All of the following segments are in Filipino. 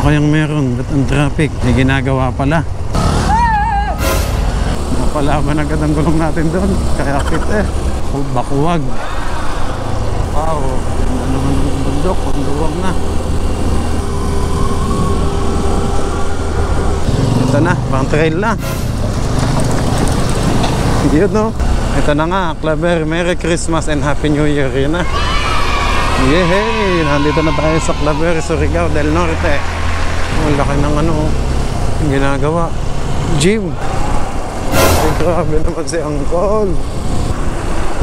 kayang meron? Ba't ang traffic? May ginagawa pala. Napalaban agad ang gulong natin doon. Kaya kit eh. Bakuwag. Wow. Ganda naman ng bundok. Panduwag na. Ito na. Pang trail na. Yun no. Ito na nga. Claver. Merry Christmas and Happy New Year. Yun na. Yehey! Nandito na tayo sa Claver, Surigao del Norte. Ang laki ng ano. Yung ginagawa. Gym. Ay, grabe naman si Uncle.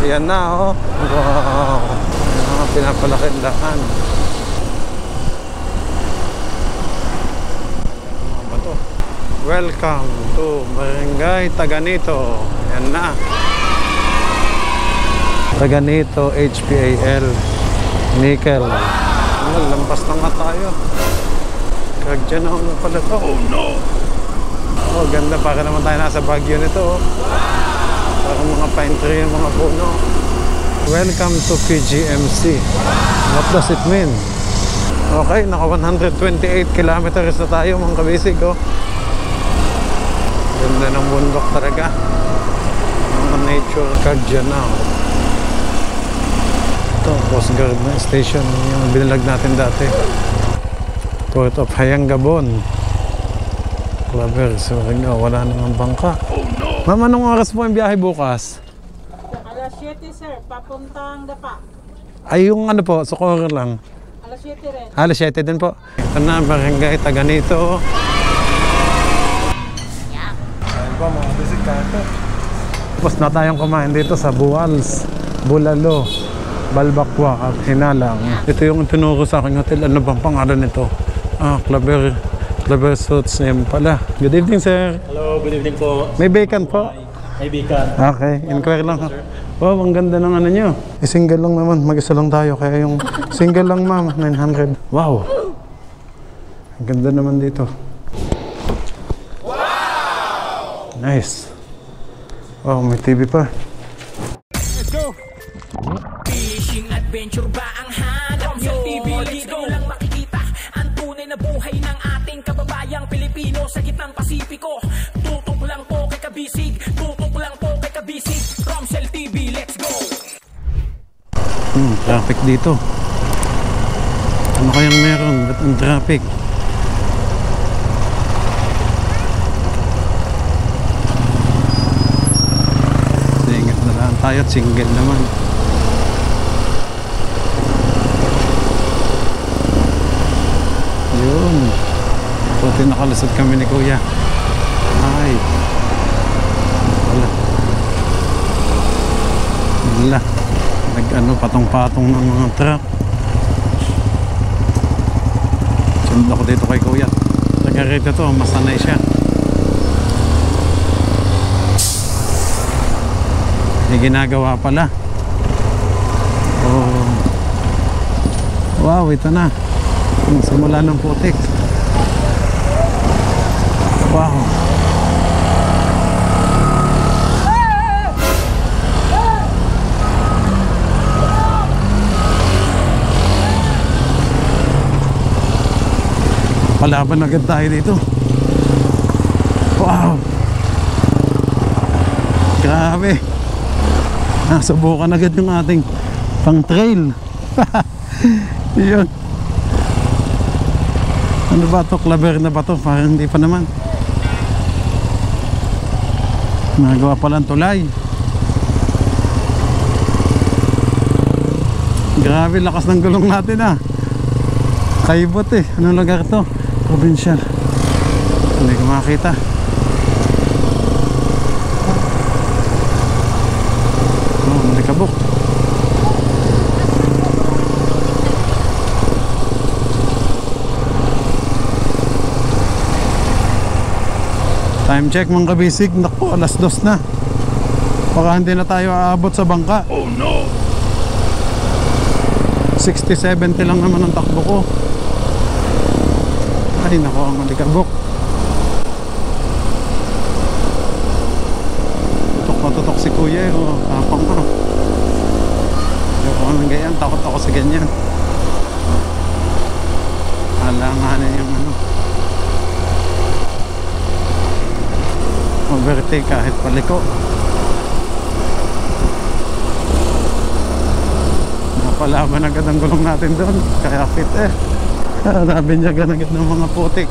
Yan na, oh. Wow. Pinapalaking daan. Ano ba to? Welcome to Barangay Taganito. Yan na. Taganito HPAL Nickel. Lampas na nga tayo. Kagdyan ako na pala to. Oh no! Oh, ganda. Para naman tayo nasa Baguio nito. Oh. Parang mga pine tree yung mga puno. Welcome to PGMC. What does it mean? Okay, naka 128 kilometers na tayo mga kabisig. Oh. Ganda ng bundok talaga. Mga nature. Kagdyan na. Oh. Ito, Coast Guard na station. Yung binalag natin dati. Port of Hayangabon. Claver, Surigao. Wala namang bangka. Oh no! Ma'am, anong oras po yung biyahe bukas? Alas 7 sir, papuntang Dapa. Ay, yung ano po, Socorro lang. Alas 7 rin. Alas 7 din po. Ito na, Barangay Taganito. Ayun po, mga bisikato. Tapos na tayong kumain dito sa Buwals, Bulalo, Balbakwa at Hinalang. Ito yung tinuro sa aking hotel. Ano bang pangalan nito? Claver Suits. Yan pala. Good evening, sir. Hello, good evening po. May bacon po? May bacon. Okay, inquire lang. Wow, ang ganda ng ano nyo. Single lang naman, mag-isa lang tayo. Kaya yung single lang ma'am, 900. Wow! Ang ganda naman dito. Wow! Nice. Wow, may TV pa. Let's go! Fishing adventure ba ang hanap nyo? Dito lang makikita ang tunay na buhay ng ating kababayang Pilipino sa gitnang Pasipiko. Tutok lang po kay Kabisig, tutok lang po kay Kabisig. Romsel TV, let's go! Traffic dito. Ano kayang meron? Ba't ang traffic? Ingat na lang tayo at single naman. Yun. Puti nakalusot kami ni Kuya. Ay. Wala. Wala. Nag-ano, patong-patong ng mga truck. Sunod ako dito kay Kuya. Taga-rito to, masanay siya. May ginagawa pala. Oh. Wow, ito na. Simula ng putik. Wow. Palaban agad tayo dito. Wow. Grabe. Nasubukan agad yung ating pang trail. Yun. Ano ba ito? Claver na ba ito? Parang hindi pa naman. Nagawa pa lang tulay. Grabe, lakas ng gulong natin ah. Kaibot eh. Anong lugar ito? Provincial. Hindi ko makakita. Oh, hindi kabuk. Time check mga kabisig. Naku, alas 2 na. Baka hindi na tayo aabot sa bangka. Oh no! 60-70 lang naman ang takbo ko. Ay naku, ang malikabok. Tutok si Kuya eh. Oh, tapang ka. Ayoko ng ganyan. Takot ako sa ganyan. Alanganin yung ano. overtake kahit paliko. Napalaban agad ang gulong natin doon, kaya fit eh. Nabinyagan agad ng mga putik.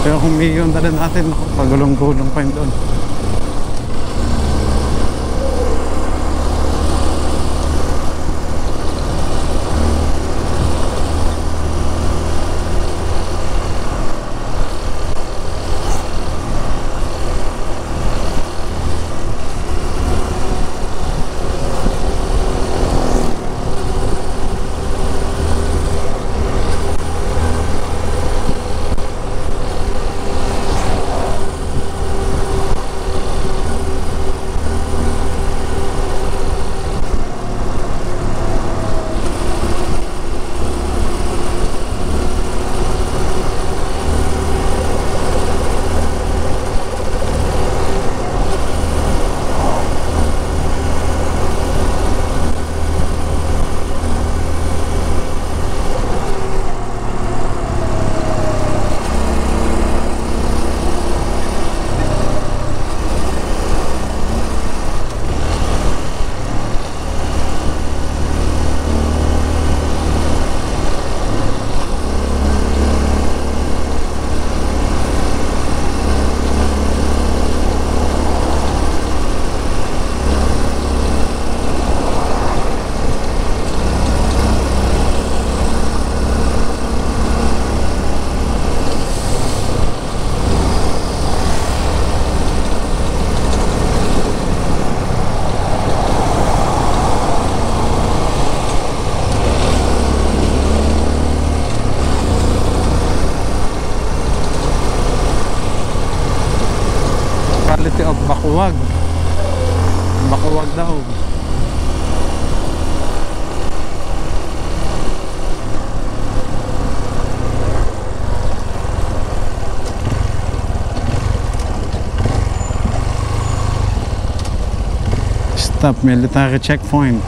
Pero kung iyon dala natin, pagulong-gulong pa yun doon. Quality of Bacuag. Bacuag daw. Stop military checkpoint.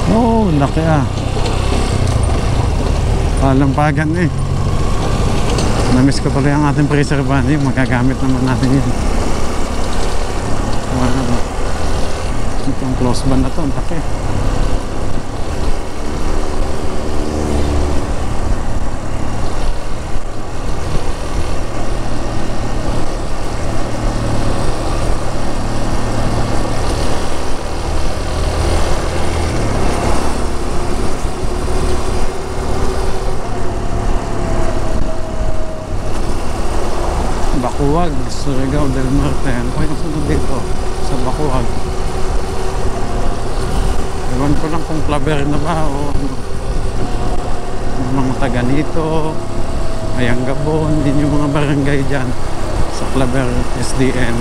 Oh, laki ah. Palampagan eh. Namiss ko tuloy ang ating freezer van. Magagamit naman natin yun. Itong close van na to, ang laki. Bacuag, Surigao del Norte. Ano pa yung sunod dito sa Bacuag? Ewan ko lang kung Claver na ba o ano. Yung mga taga nito, Ayangabon, din yung mga barangay dyan sa Claver SDN.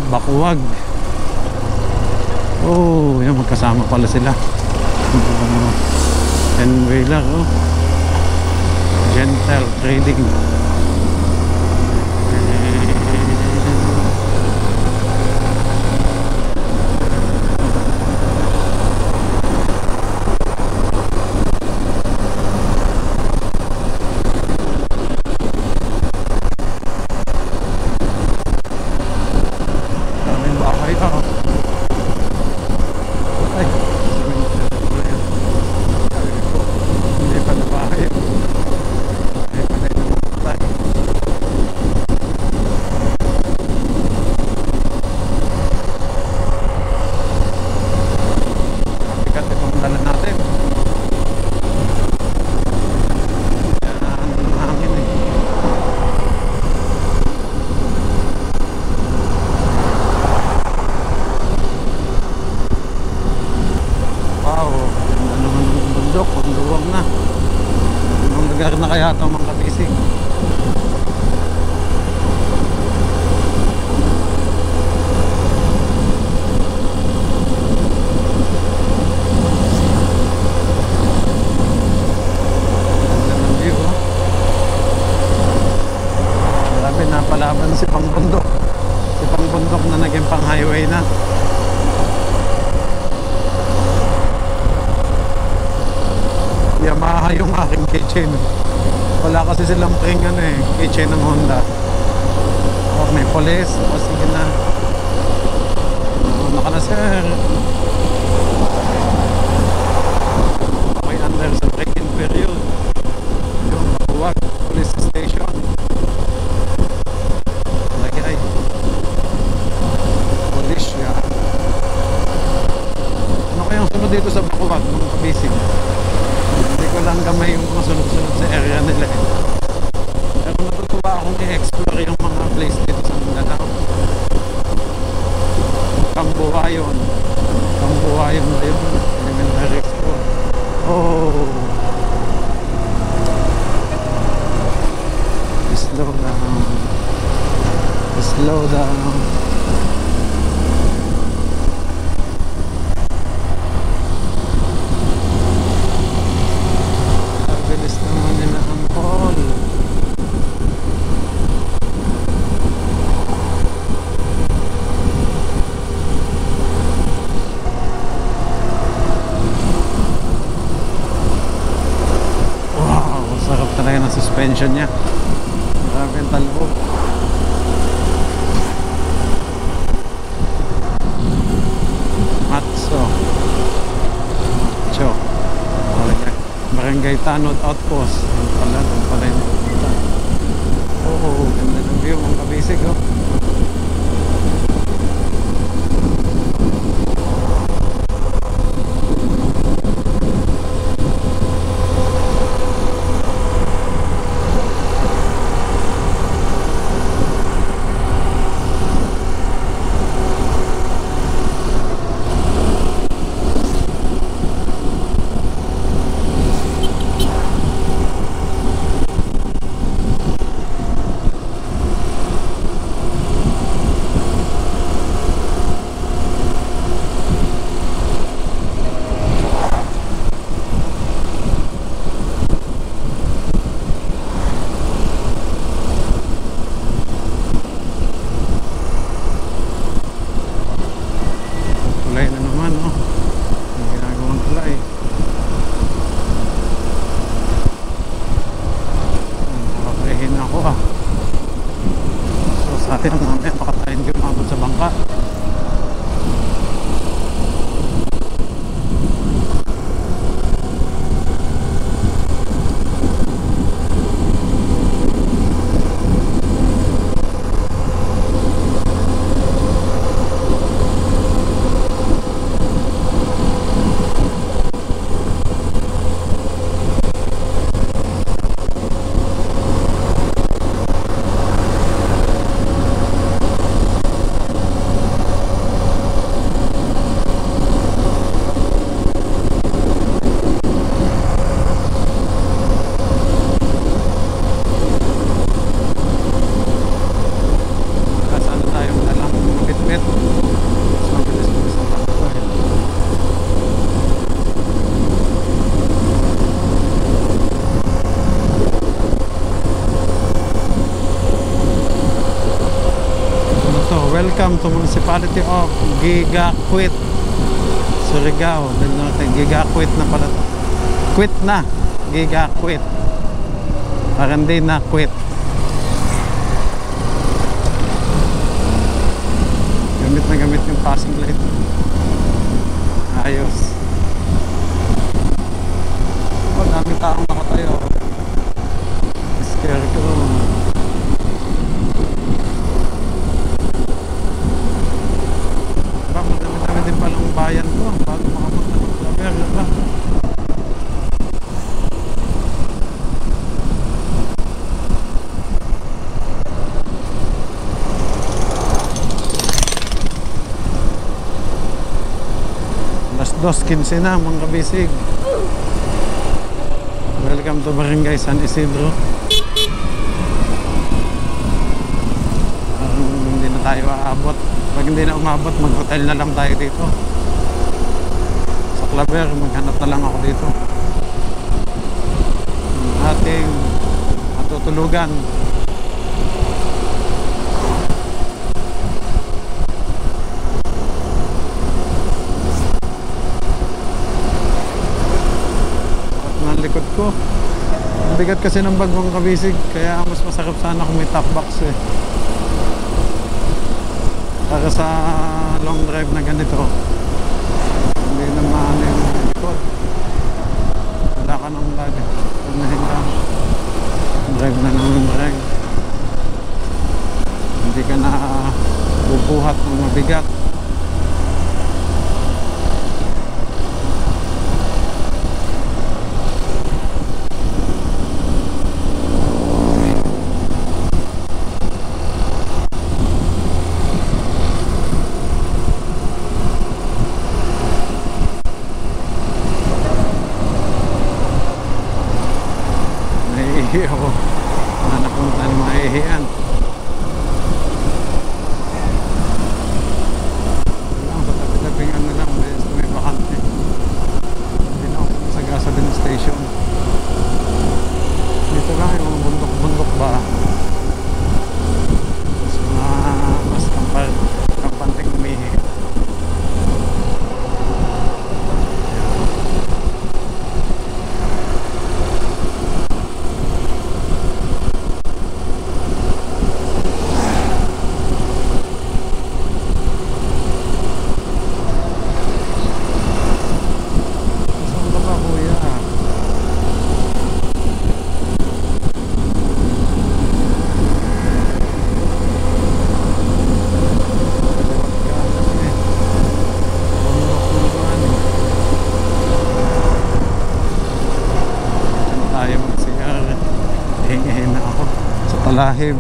Bacuag. Oh, yan, magkasama pala sila. Ten-wheeler, oh. Gentle Trading. Hindi pa na bahay. Hindi pa na yung kabisig. Napalaban si Pangbundok. Si Pangbundok na naging pang highway na. Yamaha yung aking keychain. Wala kasi silang pring keychain ng Honda. O may police. O sige na. Ano ka na sir? Okay, under sa break-in period. Yung Mabuwag Police Station. Polisya. Ano kayang sunod dito sa Bacuag mga kabisig? Hindi ko lang gamay yung mga sunod-sunod sa area nila pero natutuwa akong i-explore yung mga place dito sa Mindanao. Kambuhayon na yung elementary school. Oh, slow down. Bilis naman nila ang call. Wow, sarap talaga ng suspension niya. Grabe ang talbog. Barangay Tanod Outpost. Doon pala yung pupunta. Oh, ganda ng view mga kabisig oh. Sayang mamaya baka tayo hindi umabot sa bangka. Welcome to Municipality of Gigaquit, Surigao del Norte. Gigaquit na pala. Quit na. Gigaquit. Parang hindi na quit. Gamit na gamit yung passing light. Ayos. Oh, daming taong nakatayo. Scare ko. Madami din palang bayan ko bago makapunta ng Claver ba? Alas 2:15 na mga kabisig. Welcome to Barangay San Isidro. tayo aabot. Pag hindi na umabot, mag-hotel na lang tayo dito. Sa Claver, maghanap na lang ako dito. Ating matutulugan. At ng likod ko, ang bigat kasi ng bag mong kabisig, kaya mas masarap sana kung may top box eh. Para sa long drive na ganito, hindi na maano yung likod. Wala ka nang lagi. Unahin lang. Drive na ng brake. Hindi ka na bubuhat ng mabigat. Naiihi ako na napunta ng maihian. Lang sa tabi-tabing ano lang, may bakante. Hindi na ako sa gasoline station. Dito lang yung mga bundok-bundok ba, mas kampanting umihi. Lahib.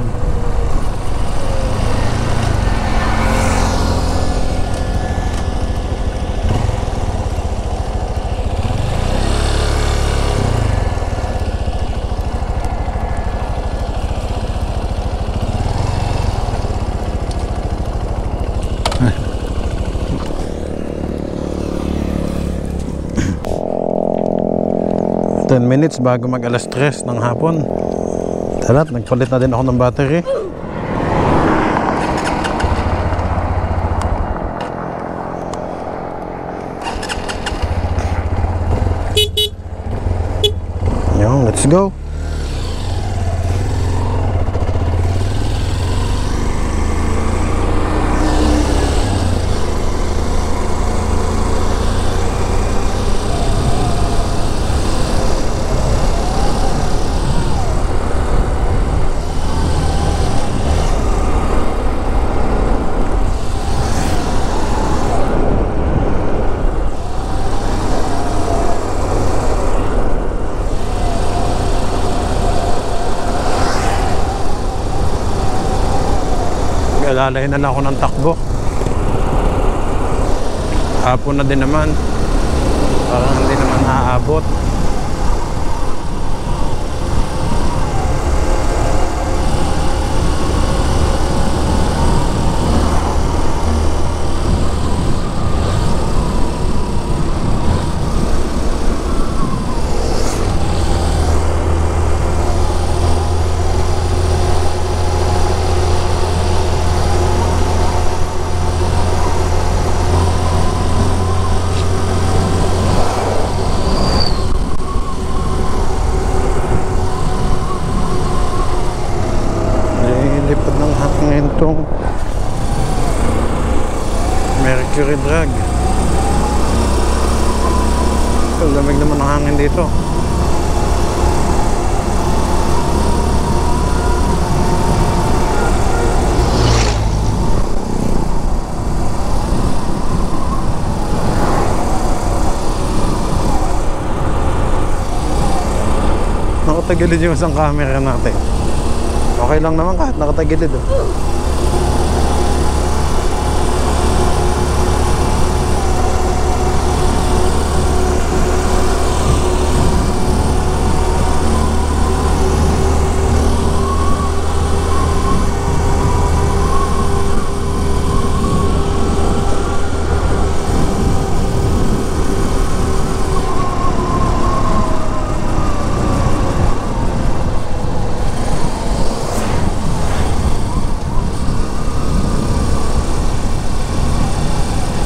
Ten minutes bago mag alas 3 ng hapon. Tara't, nagpalit na din ako ng battery. Yo, let's go. Alalay na lang ako ng takbo. Hapon na din naman. Parang hindi naman naaabot. Itong Mercury Drag. Lamig naman ang hangin dito. Nakatagilid yung isang camera natin. Okay lang naman kahit nakatagilid oh.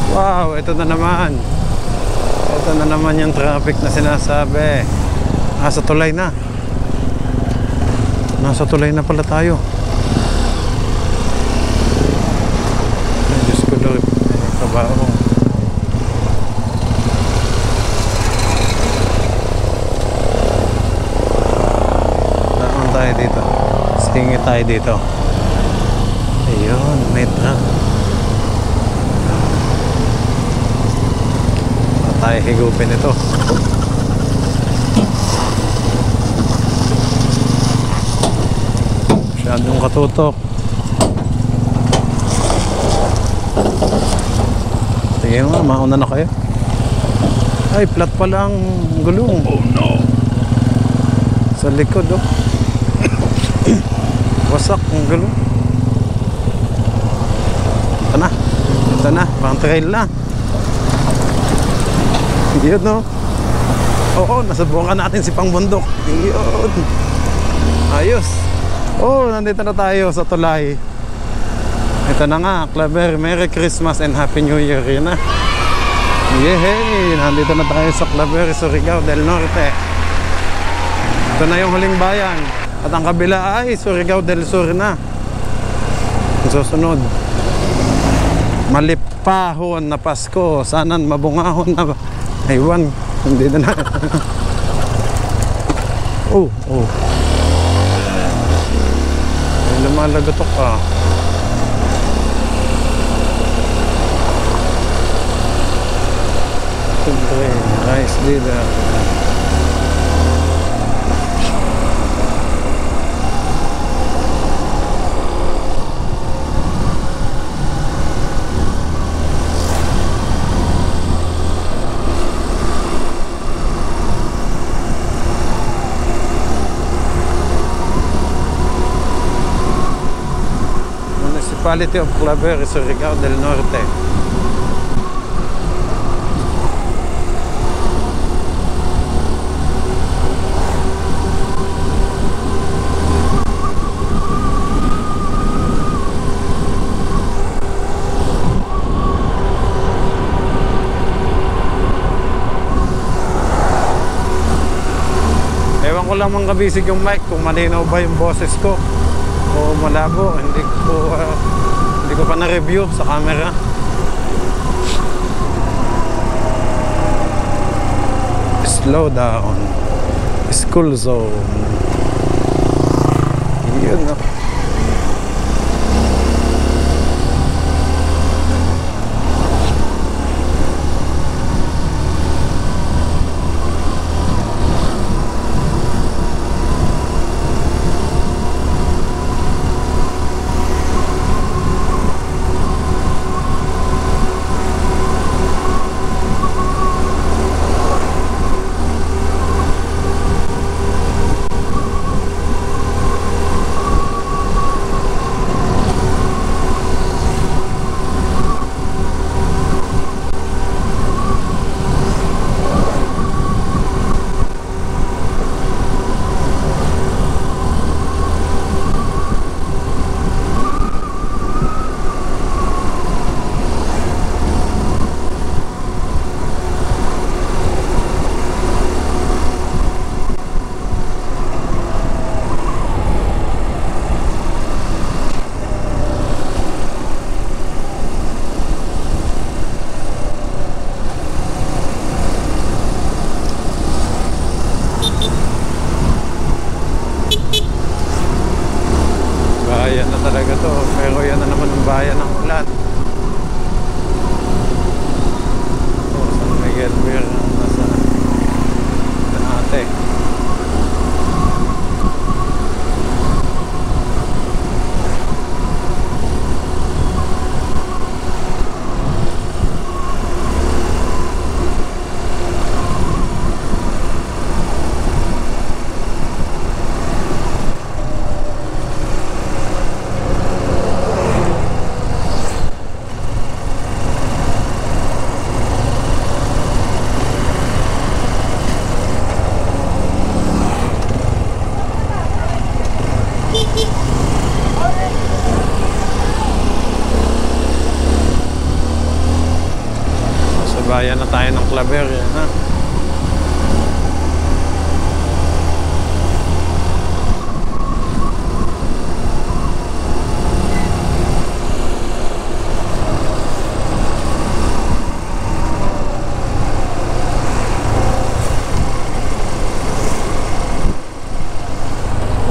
Wow, ito na naman. Ito na naman yung traffic na sinasabi. Nasa tulay na. Nasa tulay na pala tayo. Ay, Diyos ko Lord. Ay, kabaong. Daan tayo dito. Singit tayo dito. Ayun, may truck. Tayo higupin ito. Masyadong katutok. Sige nga, mauna na kayo. Ay, flat pala ang gulong. Oh no! Sa likod, oh. Wasak ang gulong. Ito na. Ito na, pang trail na. Yun, no? Oo, nasubukan natin si Pangbundok. Yun. Ayos. Oh, nandito na tayo sa tulay. Ito na nga, Claver. Merry Christmas and Happy New Year. Yun na. Yehey! Nandito na tayo sa Claver, Surigao del Norte. Ito na yung huling bayan. At ang kabila ay Surigao del Sur na. Ang susunod, malipahon na Pasko. Sana mabungahon na aywan. Hindi na. Oh. Ay, lumalagotok ka. Siyempre, rice leader. Municipality of Claver, Surigao del Norte. Ewan ko lang mga kabisig yung mic kung malinaw ba yung boses ko o malabo. Hindi ko pa na-review sa camera. Slow down. School zone. Yun na. Bayan na tayo ng Claver, ha?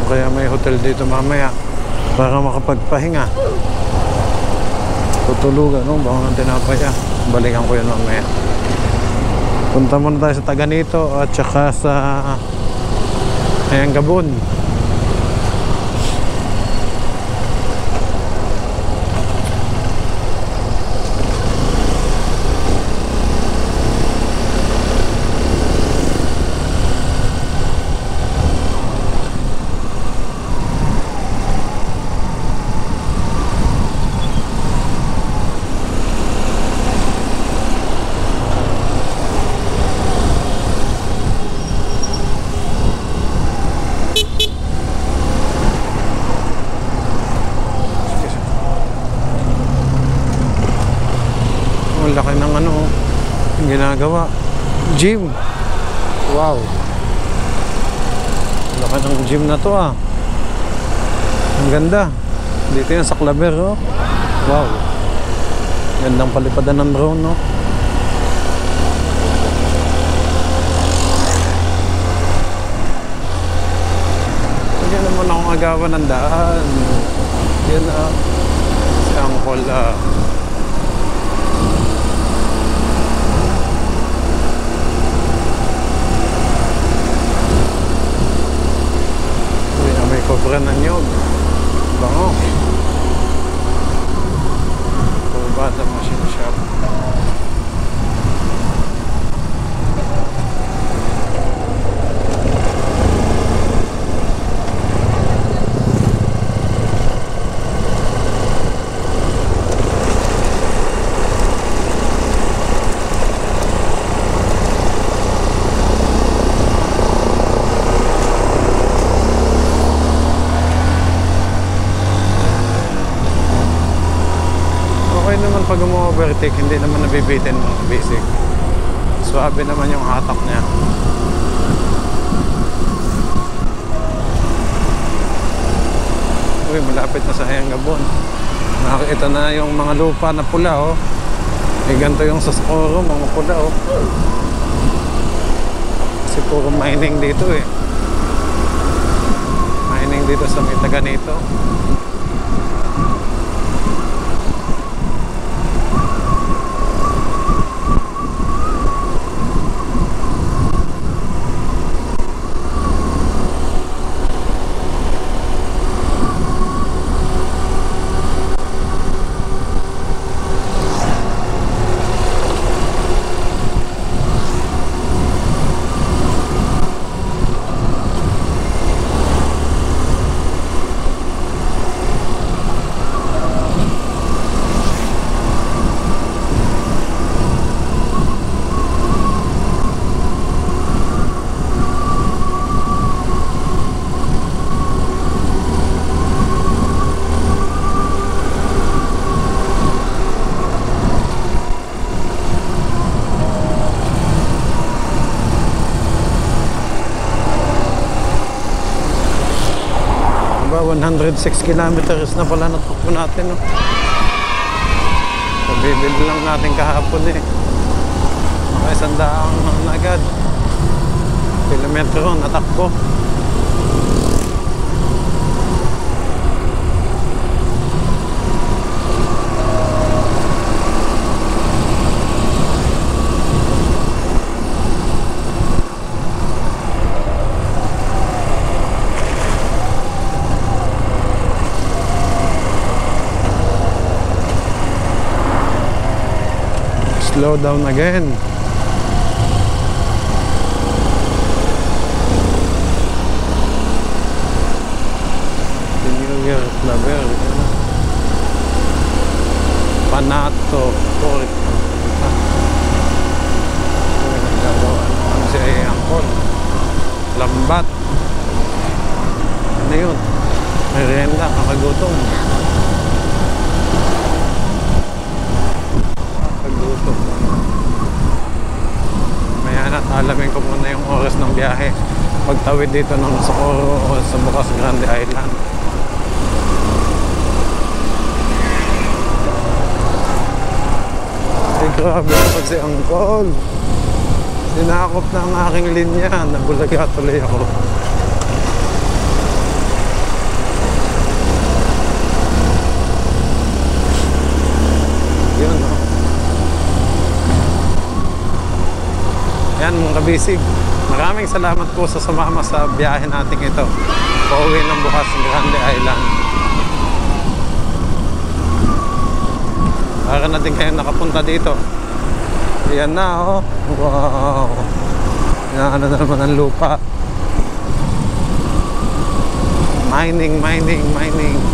Kaya may hotel dito mamaya para makapagpahinga. Tutulugan, no? Baka ng tinapaya. Balikan ko yun mamaya. Punta muna tayo sa Taganito at saka sa Ayangabon. Laki ng ano ginagawa, gym. Wow, laki ng gym na to, ah. Ang ganda dito yan sa Claver, oh. Wow, gandang palipadan ng drone, no? Hindi naman ako agawan ng daan. Yan, si Angkol, Cobra ng nyog. Bango. Kurbada machine shop. Pag umu-overtake, hindi naman nabibitin mo, basic. Swabe naman yung hatak niya. Uy, malapit na sa Ayangabon. Nakakita na yung mga lupa na pula, oh. Eh, ganito yung sa Socorro, mga pula, oh. Kasi puro mining dito, eh. Mining dito sa may Taganito. Ba, 106 kilometers na pala natakbo natin, no? Pabibili lang natin kahapon, eh. Mga 100 na agad. Kilometro natakbo. Slow down again. The New Year Claver. Panato Port. Ano si Angkol? Lambat. Ano yun? Merienda, kakagutom. Kakagutom. biyahe pagtawid dito ng Socorro sa Bukas Grande Island. Ay, grabe naman si Uncle. Sinakop na ang aking linya. Nabulaga tuloy ako. Yun, no? Yan, mga kabisig. Maraming salamat po sa sumama sa biyahe natin ito. Pauwi ng Bukas Grande Island. Para natin kayo nakapunta dito. Yan na, oh. Wow. Yan, ano na naman ang lupa. Mining. Mina.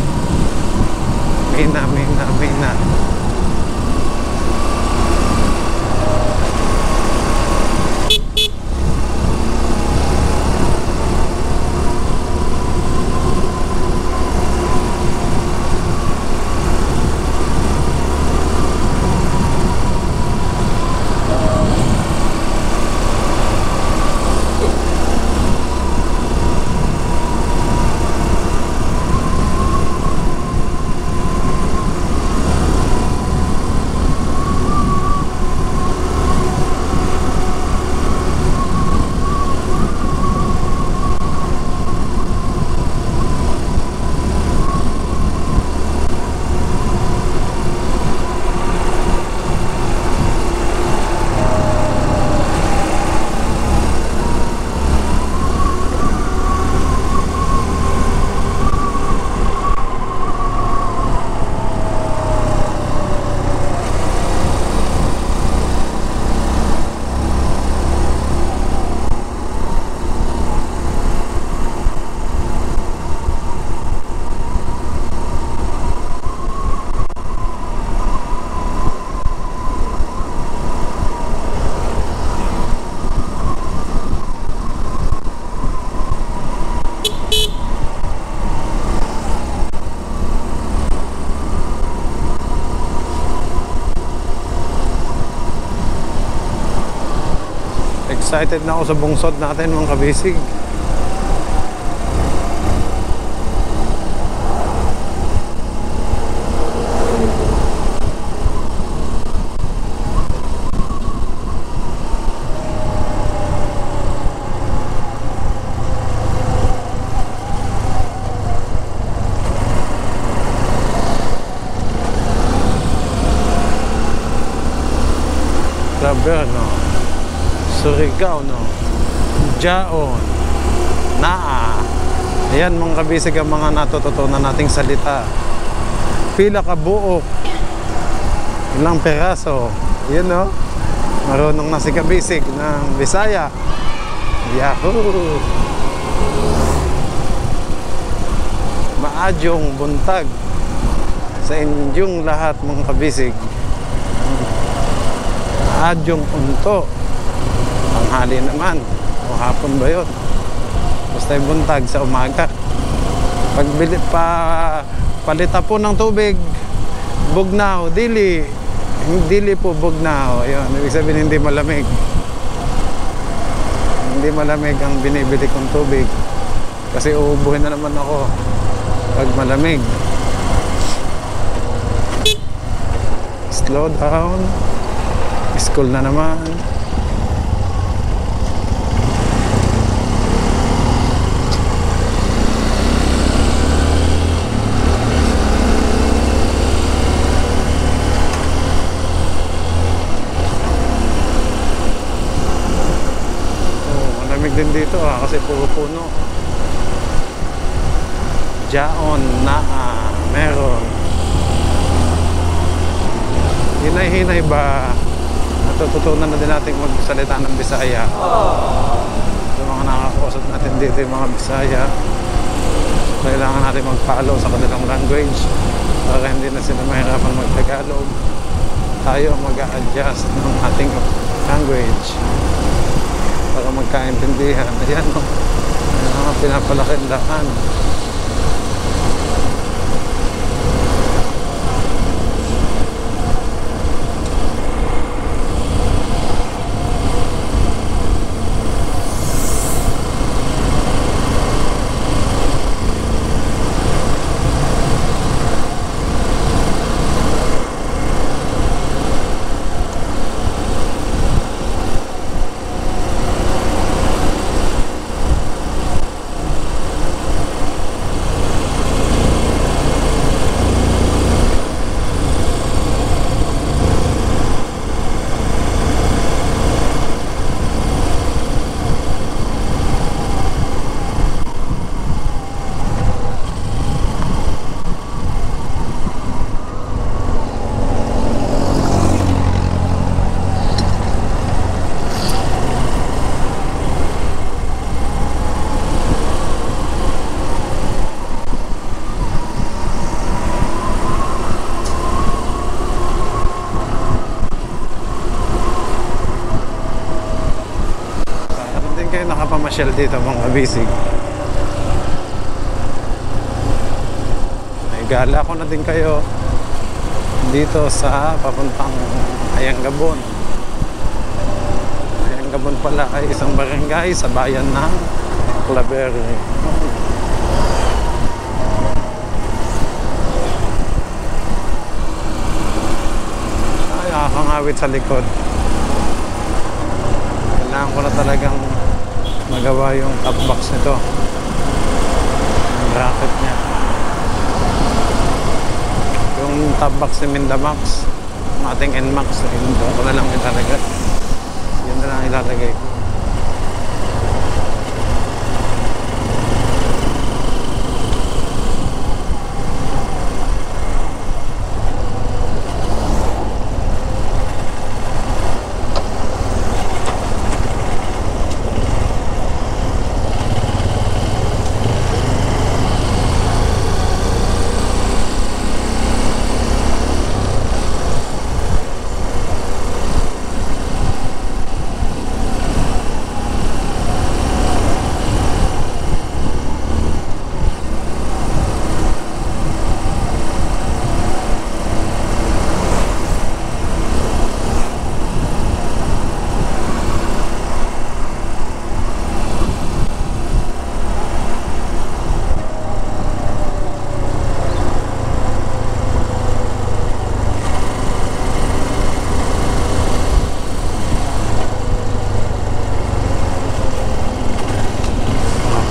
Excited na ako sa bungsod natin, mga kabisig. Grabe, no? Surigao, no? Jaon, Naa. Ayan, mga kabisig, ang mga natututunan nating salita. Pila ka buok, ilang peraso. Yun, no? Marunong na si kabisig ng Bisaya. Yahoo! Maadyong buntag sa inyong lahat, mga kabisig. Maadyong unto. Tanghali naman o hapon ba yun, basta yung buntag sa umaga. Pagbili palita po ng tubig, bugnaw, dili po bugnaw. Ayun, ibig sabihin hindi malamig ang binibili kong tubig kasi uubuhin na naman ako pag malamig. Slow down, school na naman. Din dito kasi puro puno. Jaon, Naa, meron. Hinay-hinay ba? Natututunan na din natin magsalita ng Bisaya. Yung mga nakakausap natin dito, yung mga Bisaya, kailangan natin mag-follow sa kanilang language para hindi na sila mahirapan mag-Tagalog. Tayo mag-a-adjust ng ating language para magkaintindihan. Ayan, no? Mga pinapalaking daan. pamasyal dito mga bisig. May gala ko na din kayo dito sa papuntang Ayangabon. Ayangabon pala ay isang barangay sa bayan ng Claverie. Ay, nakakangawit sa likod. Kailangan ko na talagang magawa yung top box nito, yung bracket niya, yung top box ni Mindamax, ating NMAX. Doon ko na lang ilalagay, yun na lang ilalagay ko.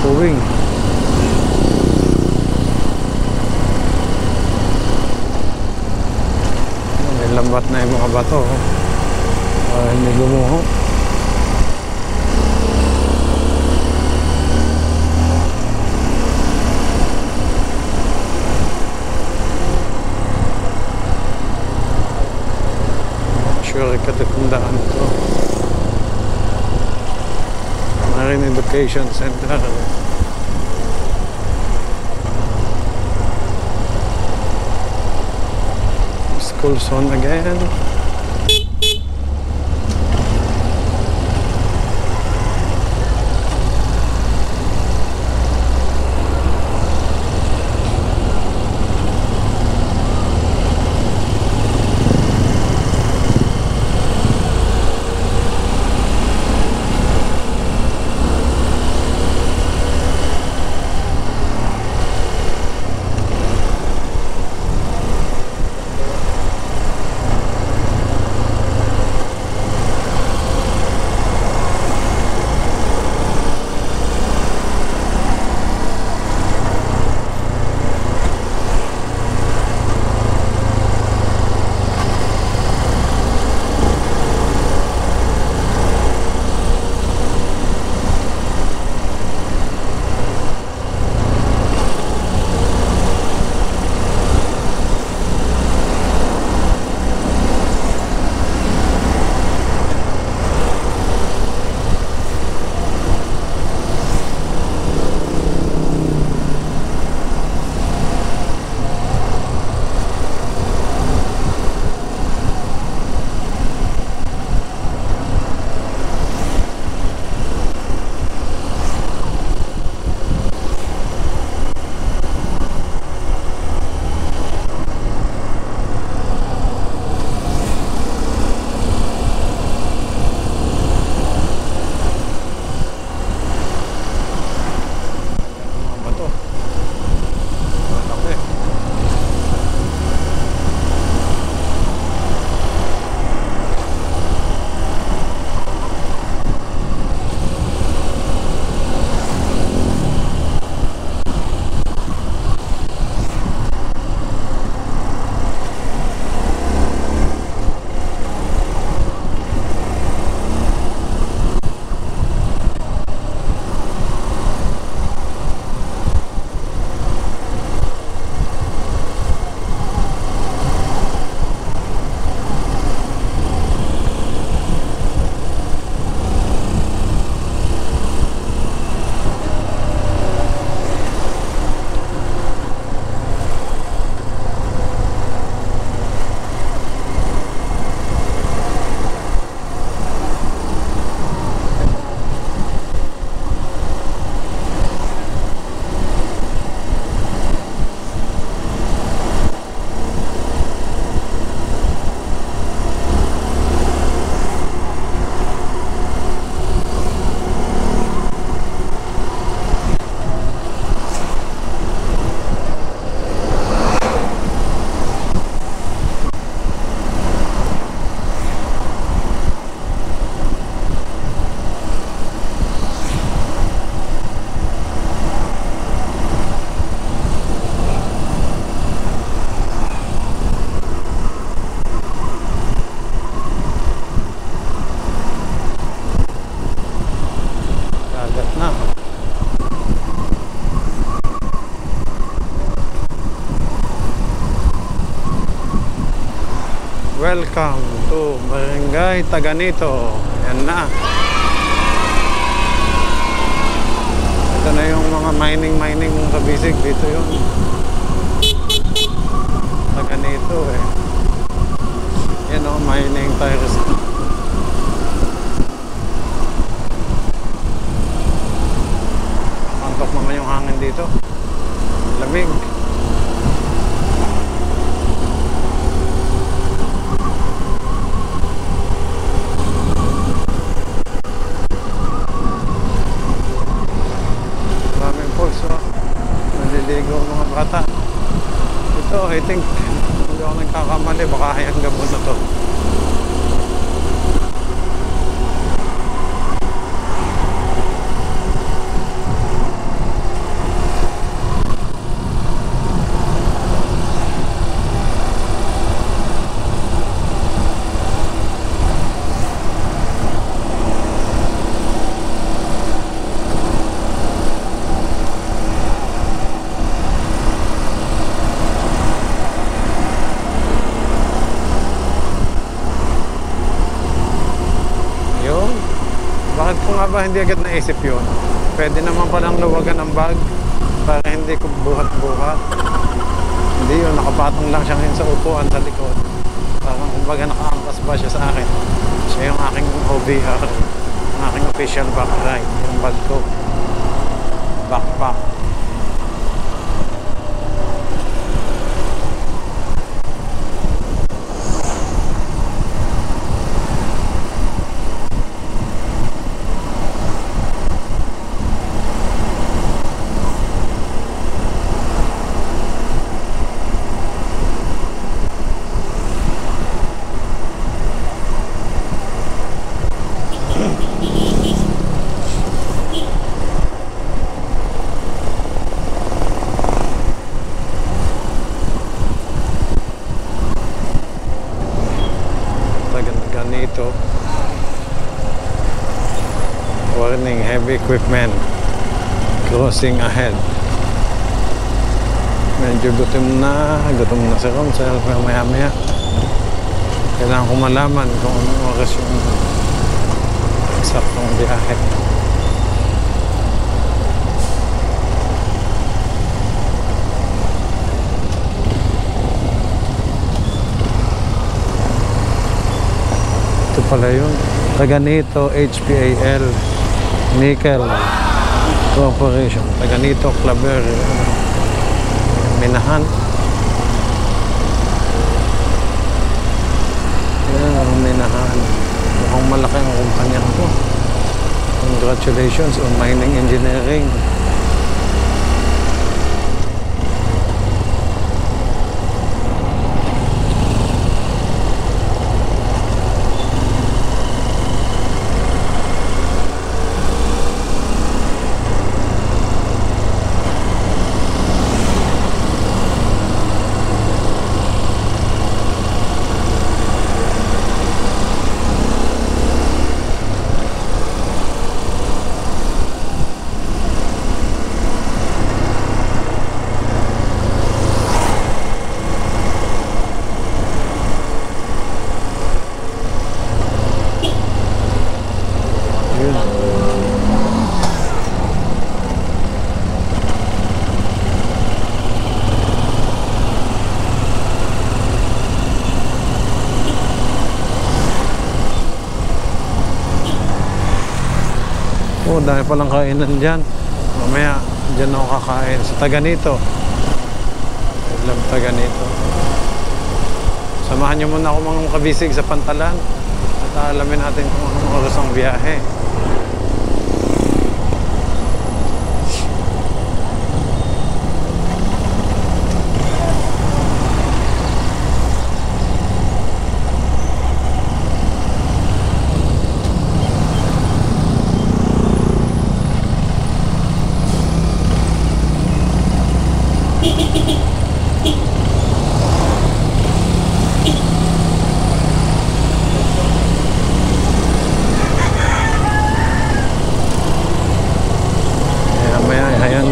Puwing. May lambat na yung mga bato. Hindi gumuho. Sure, katatandaan ito. Marine Education Center. School zone again. Welcome to Barangay Taganito. Ayan na. Ito na yung mga mining kabisig. Dito yun. Taganito eh. Yan o, mining tires. Antok naman yung hangin dito. Lamig. Maraming pulso. Naliligo ang mga bata. Ito, I think, hindi ako nagkakamali. Baka hayang gabon na to. Bakit ko nga ba hindi agad naisip yun? Pwede naman palang luwagan ang bag para hindi ko buhat-buhat. Hindi yun, nakapatong lang siya ngayon sa upuan sa likod. Parang kumbaga nakaangkas ba siya sa akin. Siya yung aking OBR, ang aking official back ride, yung bag ko. Backpack. Ganito. Warning, heavy equipment crossing ahead. Medyo gutom na si Romsel, pero maya kailangan ko malaman kung anong oras yung eksaktong biyahe. Ito pala yun. Taganito HPAL Nickel Corporation. Taganito Claver Minahan. Yan ang Minahan. Mukhang malaki ang kumpanya ko. Congratulations on mining engineering. Oh, dahil palang kainan dyan. Mamaya, dyan ako kakain. Sa Taganito. Alam, Taganito. Samahan nyo muna ako mga kabisig sa Pantalan. At alamin natin kung anong oras ang biyahe.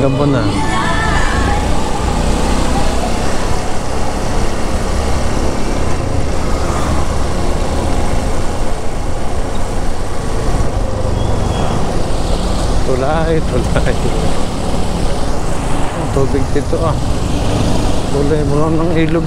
Gabon na. tulay. Ang tubig dito Tulay mo lang ng ilog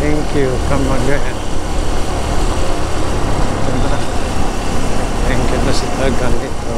Thank you. Come again. Thank you na si Tagang ito.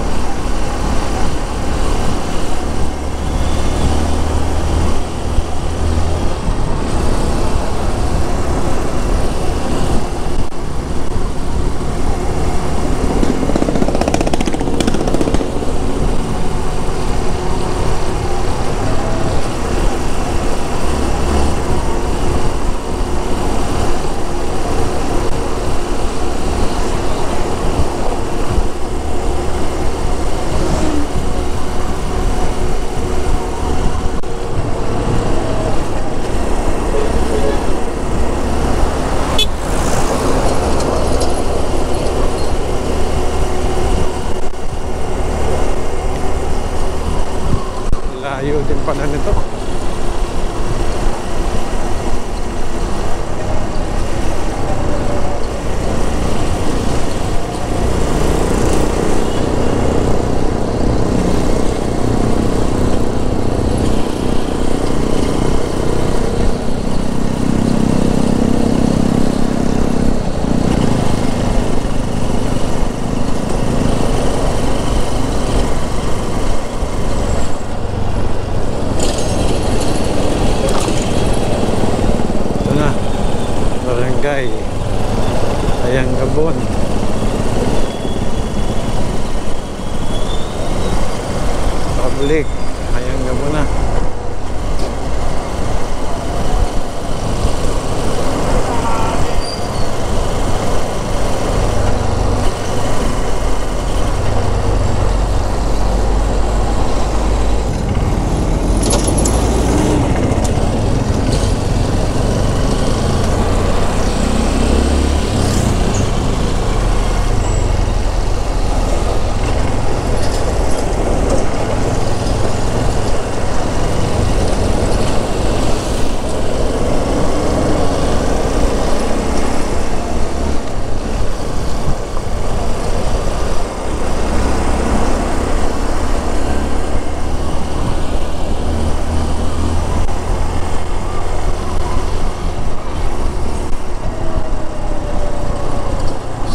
Layo din pala nito. Barangay Ayangabon. Public Ayangabon na.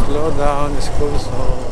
Slow down, school zone.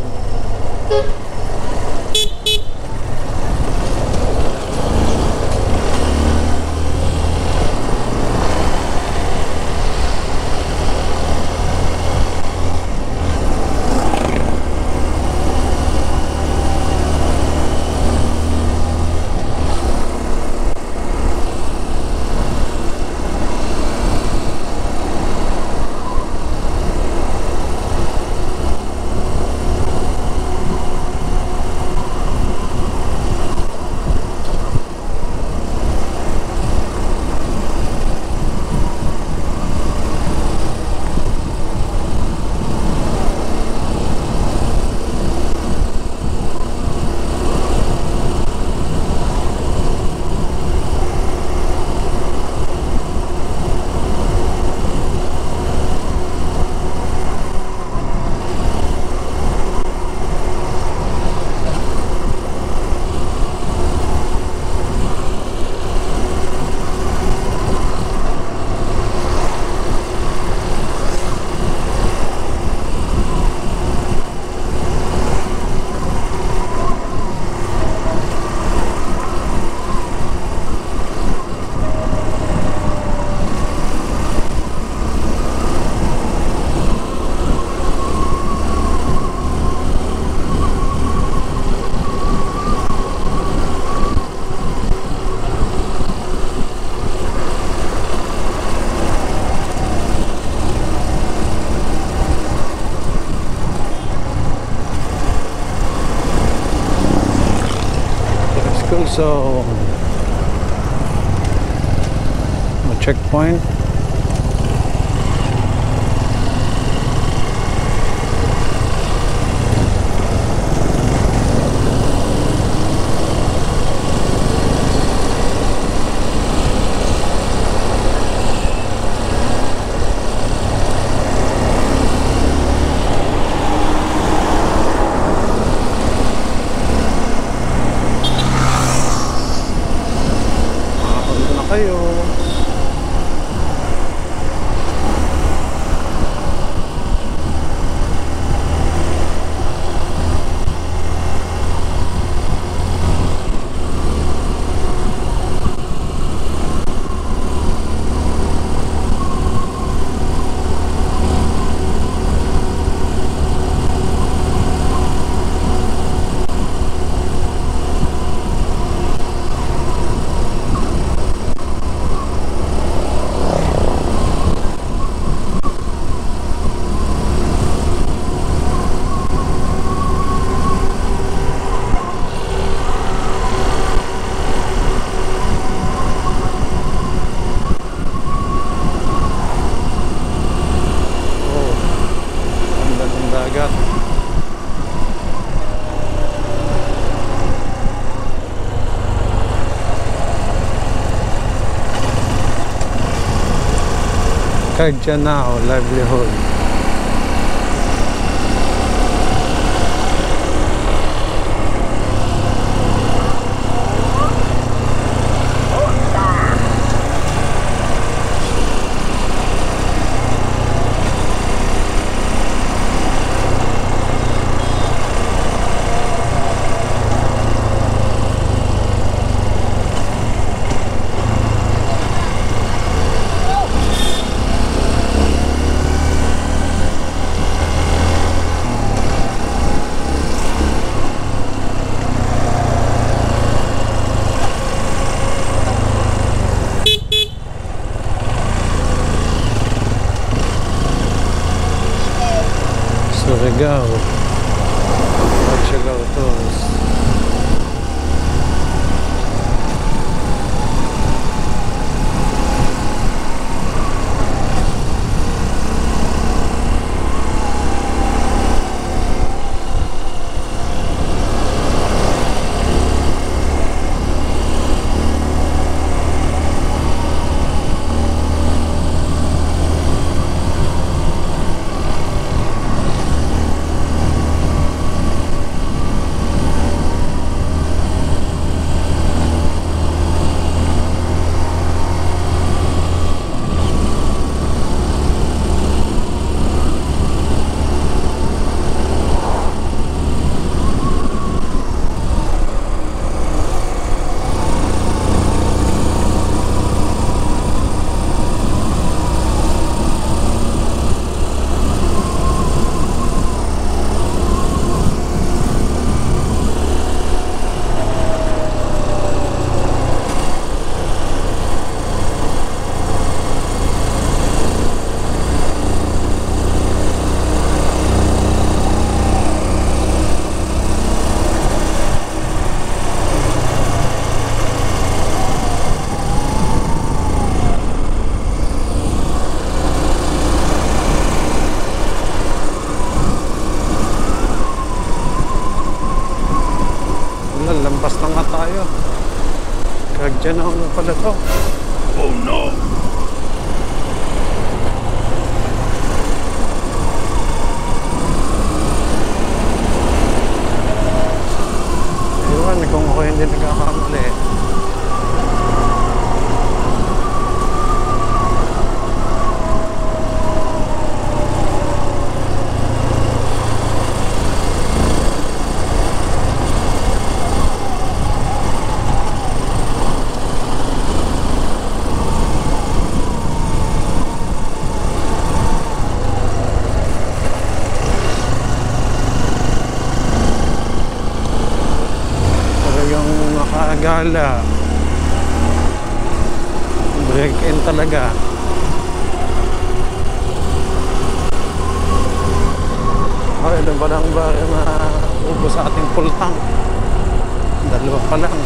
School zone. Checkpoint. Makapunta na kayo. Dagat. Caggianao livelihood. Surigao. Surigao Tours. Lampas na nga tayo. Caggianao na pala to. Oh no! Ewan kung ako hindi nagkakamali. Gala. Break in talaga. Okay, doon ba lang ba na ubos sa ating full tank? Dalawa pa lang.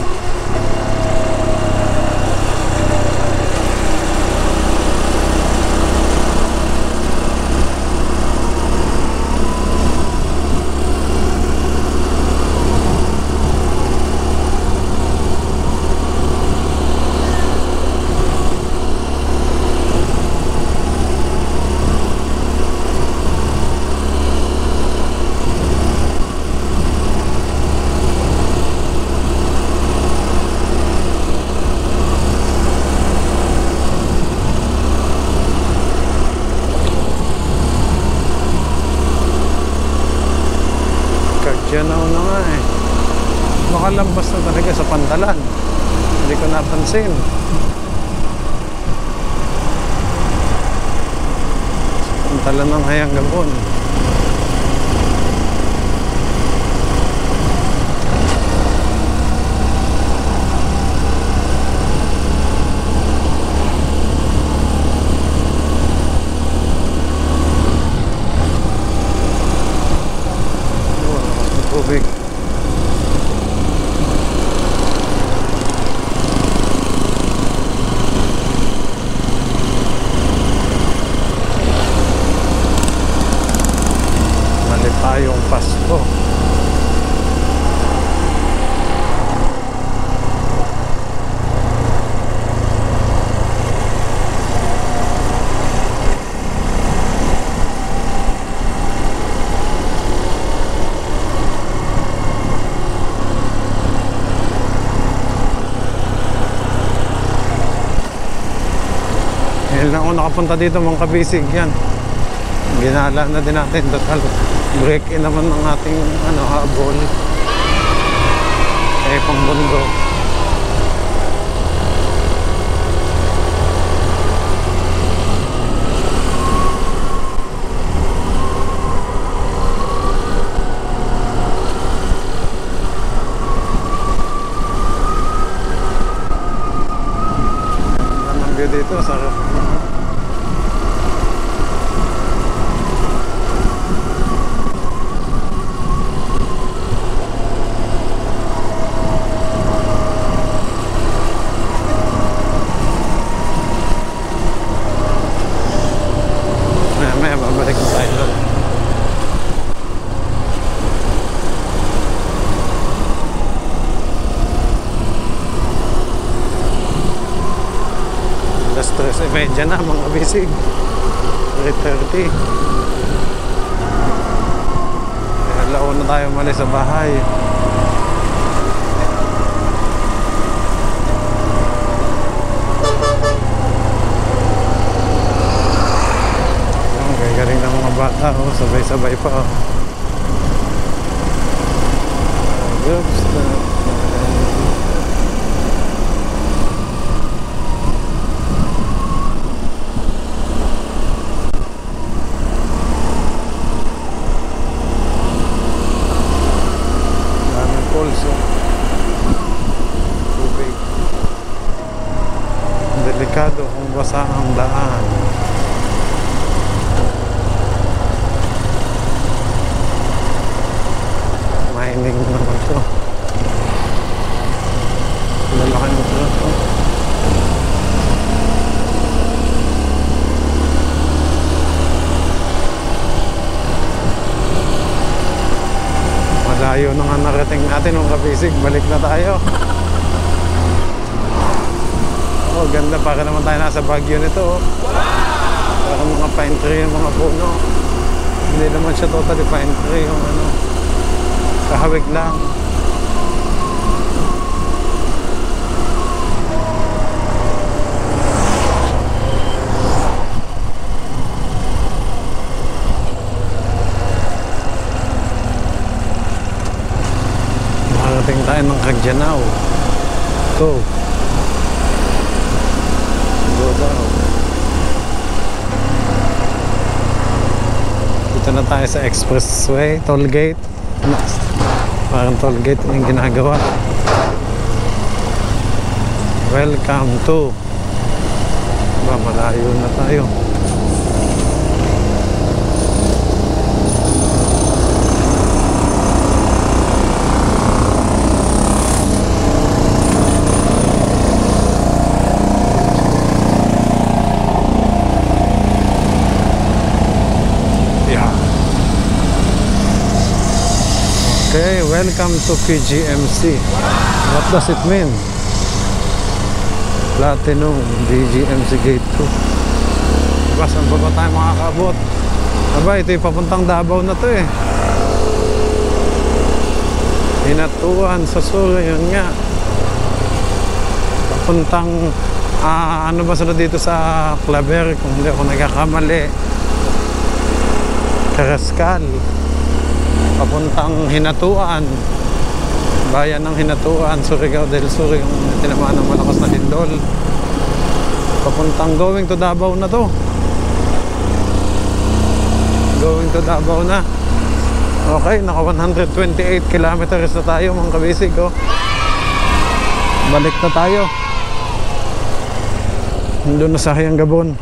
Kagyanao na nga eh. Makalambas na talaga sa Pantalan. Hindi ko napansin. Sa Pantalan ng Hayang Gabon. Tubig. Malipayong Pasko. Ngayon lang ako nakapunta dito mga kabisig yan. Ginala na din natin total. Break in naman ng ating habol. Eh pang bundok. Ang view dito, sarap. Maya babalik na tayo doon. Alas 3:30 na mga bisig. 3:30. Kaya laon na tayo umalis sa bahay. Galing ng mga bata, oh, sabay-sabay pa. Oh. Oops. Daming pulso. Tubig. Delikado kung basa ang daan. Mahinig naman ito. Lalaki mo ito. Malayo na nga narating natin ng kabisig. Balik na tayo. Oh, ganda. Para naman tayo nasa Baguio nito. Oh. Para mga pine tree yung mga puno. Hindi naman siya totally pine tree yung kahawig lang. Nakarating tayo ng Kagyanao. Go. Go daw. Dito na tayo sa expressway, toll gate. Parang toll gate yung ginagawa. Welcome to. Malayo na tayo. welcome to PGMC. What does it mean? Platinum PGMC Gate 2. Diba, saan ba tayo makakabot? Aba, ito yung papuntang Davao na to eh. Hinatuan sa Sulu, yun nga. Papuntang ano ba sunod dito sa Claver, kung hindi ako nagkakamali, Carrascal. Papuntang Hinatuan, bayan ng Hinatuan, Surigao del Sur, yung tinamaan ng malakas na lindol. Papuntang going to Davao na to. Going to Davao na. Okay, naka 128 kilometers na tayo mga kabisig, oh. Balik na tayo. Doon na sa Hayang Gabon.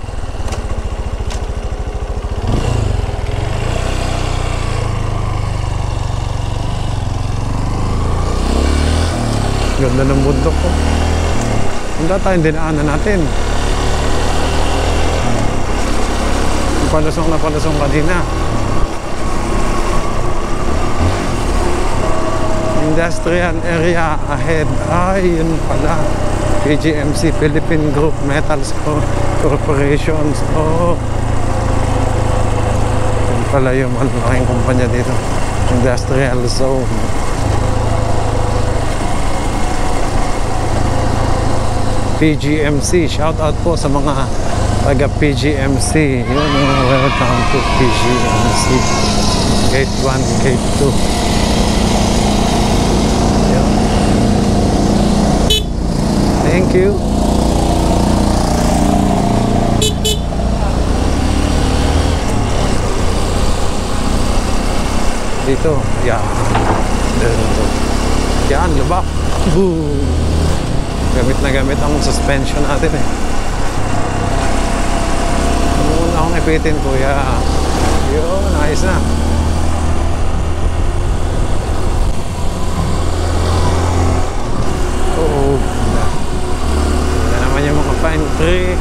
Ganda ng bundok ko. Handa tayong dinaanan natin. Palusong na palusong kanina. Industrial area ahead. Ay, yun pala. PGMC, Philippine Group Metals Corporations. Oh, yun pala yung malaking kumpanya dito. Industrial Zone. PGMC, shout out po sa mga taga PGMC. Yun, welcome to PGMC Gate 1, Gate 2. Thank you. Dito, yeah. Dito. Yan, lubak. Gamit na gamit ang suspension natin eh. Muna akong ipitin, kuya. Yun, ayos na. Oo. Yan naman yung mga pine tree.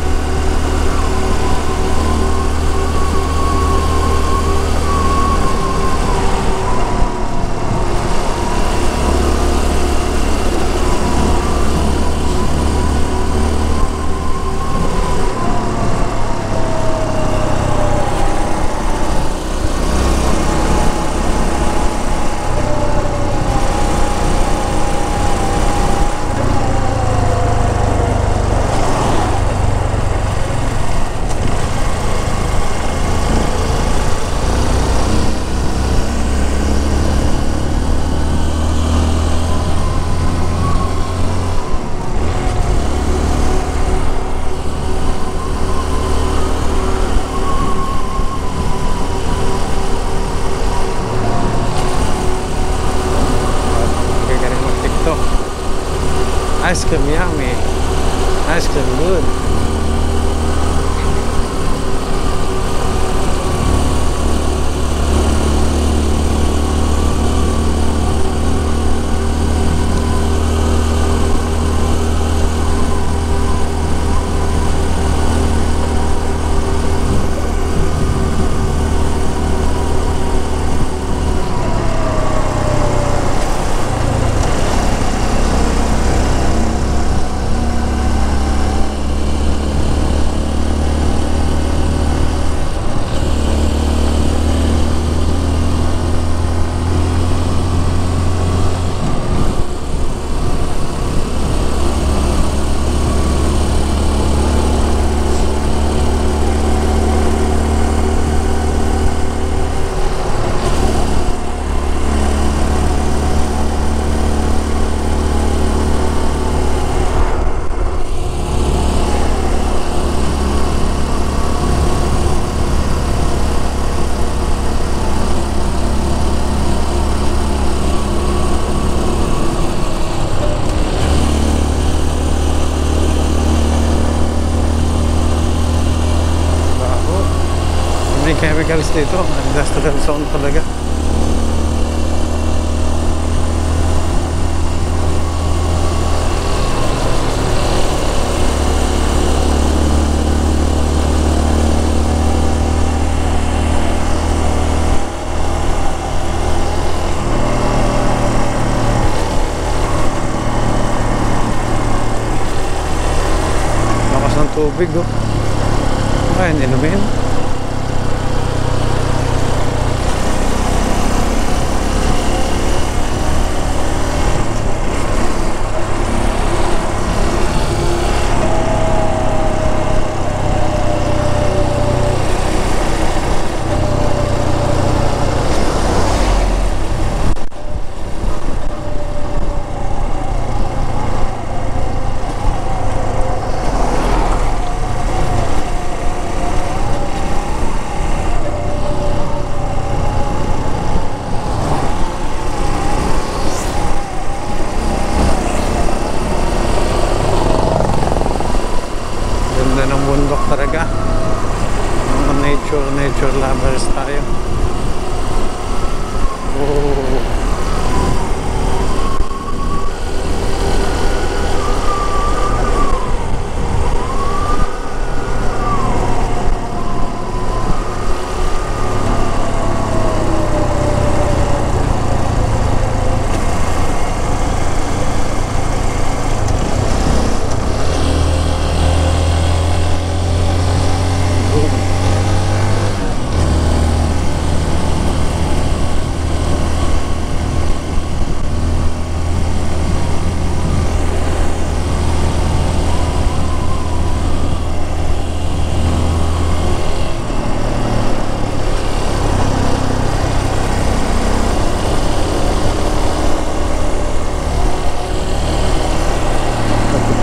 Ice cream yummy. Ice cream good. Chemicals dito, industrial zone talaga. tubig oh. Ayun, inumin. Talaga mga nature lovers tayo. Oh.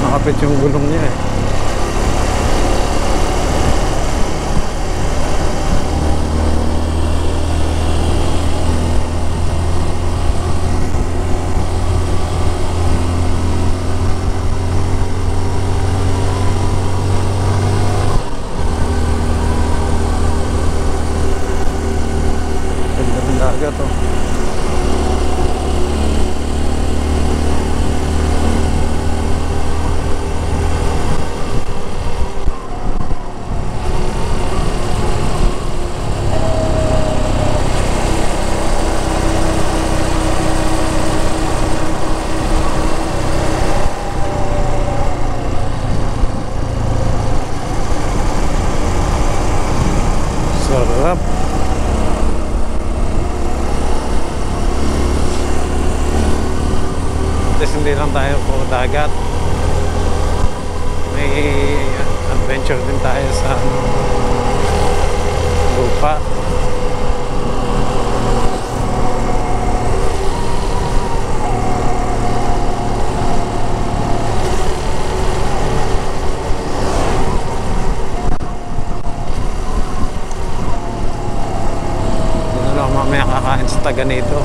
Nakapit yung gulong niya eh. Ganda ng dagat oh. Sarap. Tapos hindi lang tayo po dagat. May adventure din tayo sa lupa. Mamaya kakain sa taga nito.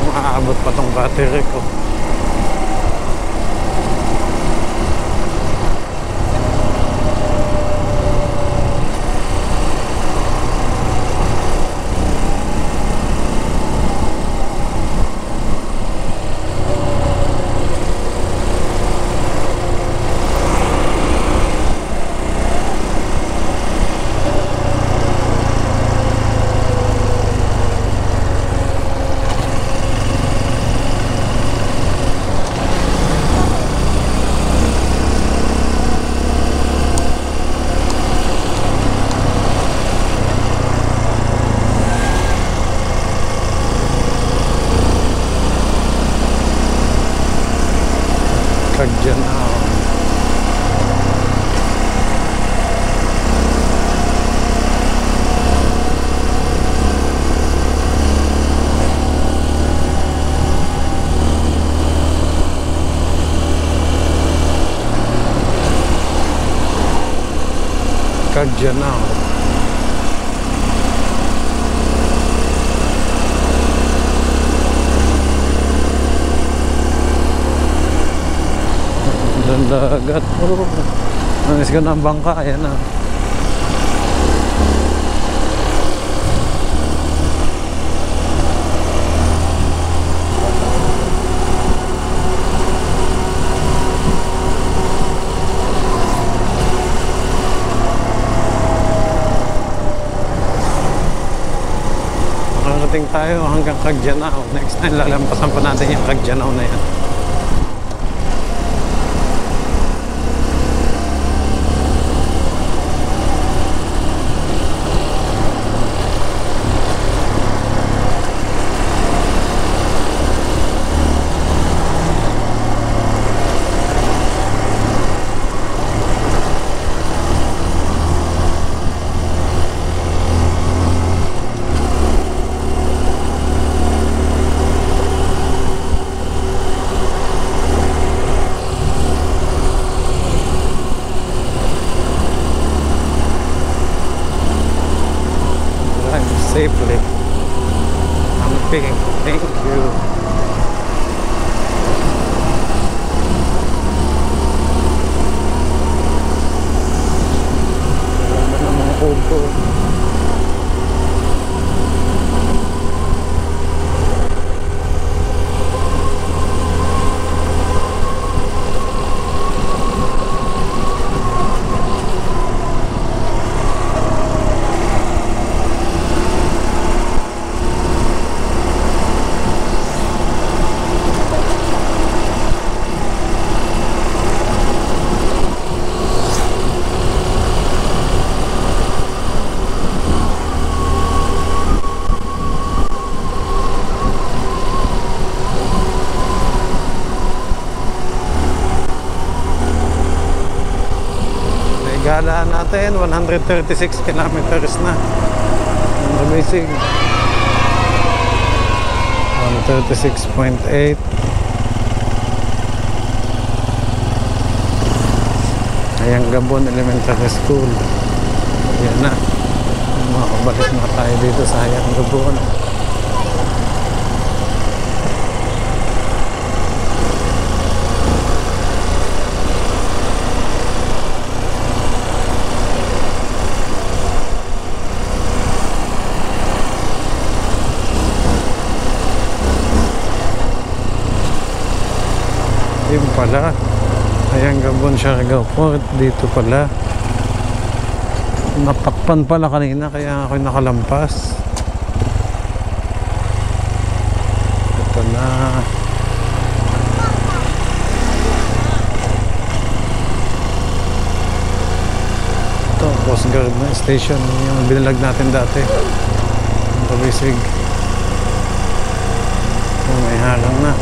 Maaabot pa tong battery ko. Caggianao. Caggianao. Dagat. Oh. Nangis ka ng bangka. Ayan na. Makarating tayo hanggang Caggianao. Next time lalampasan pa natin yung Caggianao na yan. safely. Thank you. Ganda ng mga kubo. Galaan natin, 136 kilometers na. Amazing. 136.8. Hayang Gabon Elementary School. Yan na. Makabalik na tayo dito sa Hayang Gabon. Yun pala, Hayang Gabon, Siargao Port, dito pala. Natakpan pala kanina kaya ako nakalampas. Ito na. Ito, Coast Guard na station, yung binalag natin dati. Ang Pabisig. Oh, may harang na.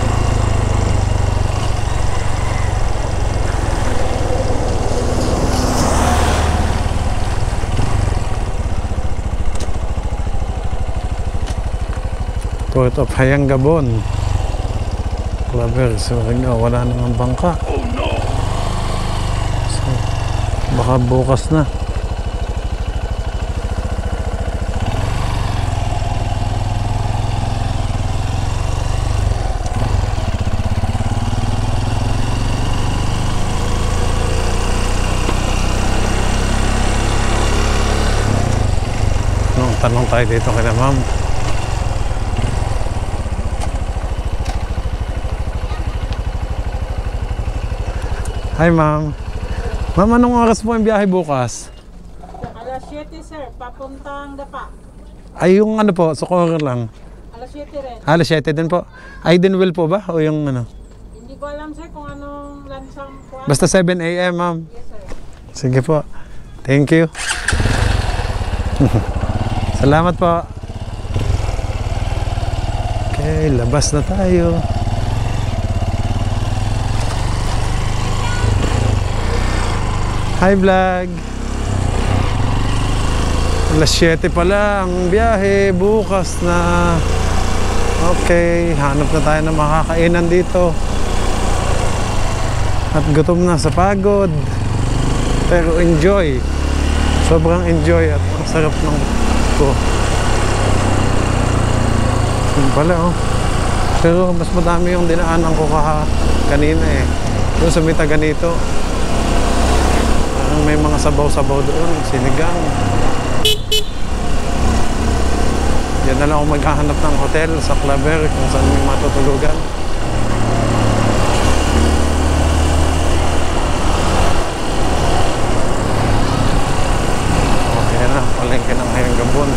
Port of Hayang Gabon. Claver, Surigao, wala namang bangka. Oh no! So, baka bukas na. Tanong tayo dito kay ma'am. Hi ma'am. Ma'am, anong oras po ang biyahe bukas? Alas 7 sir, papuntang Dapa. Ay yung ano po, Socorro lang. Alas 7 rin. Alas 7 din po. Aidenville po ba? O yung ano? Hindi ko alam sir kung anong lansang kuwan. Basta 7 a.m. ma'am. Yes sir. Sige po. Thank you. Salamat po. Okay, labas na tayo. Hi vlog. Alas 7 pala ang biyahe. Bukas na. Okay, hanap na tayo ng makakainan dito. At gutom na sa pagod. Pero enjoy. Sobrang enjoy at ang sarap ng ko. Yun pala oh. Pero mas madami yung dinaanan ko kanina eh. Doon sa may taga-nito. Parang may mga sabaw-sabaw doon. Sinigang. Yan na lang ako maghahanap ng hotel sa Claver kung saan may matutulugan. Okay na, palengke ng Hayang Gabon.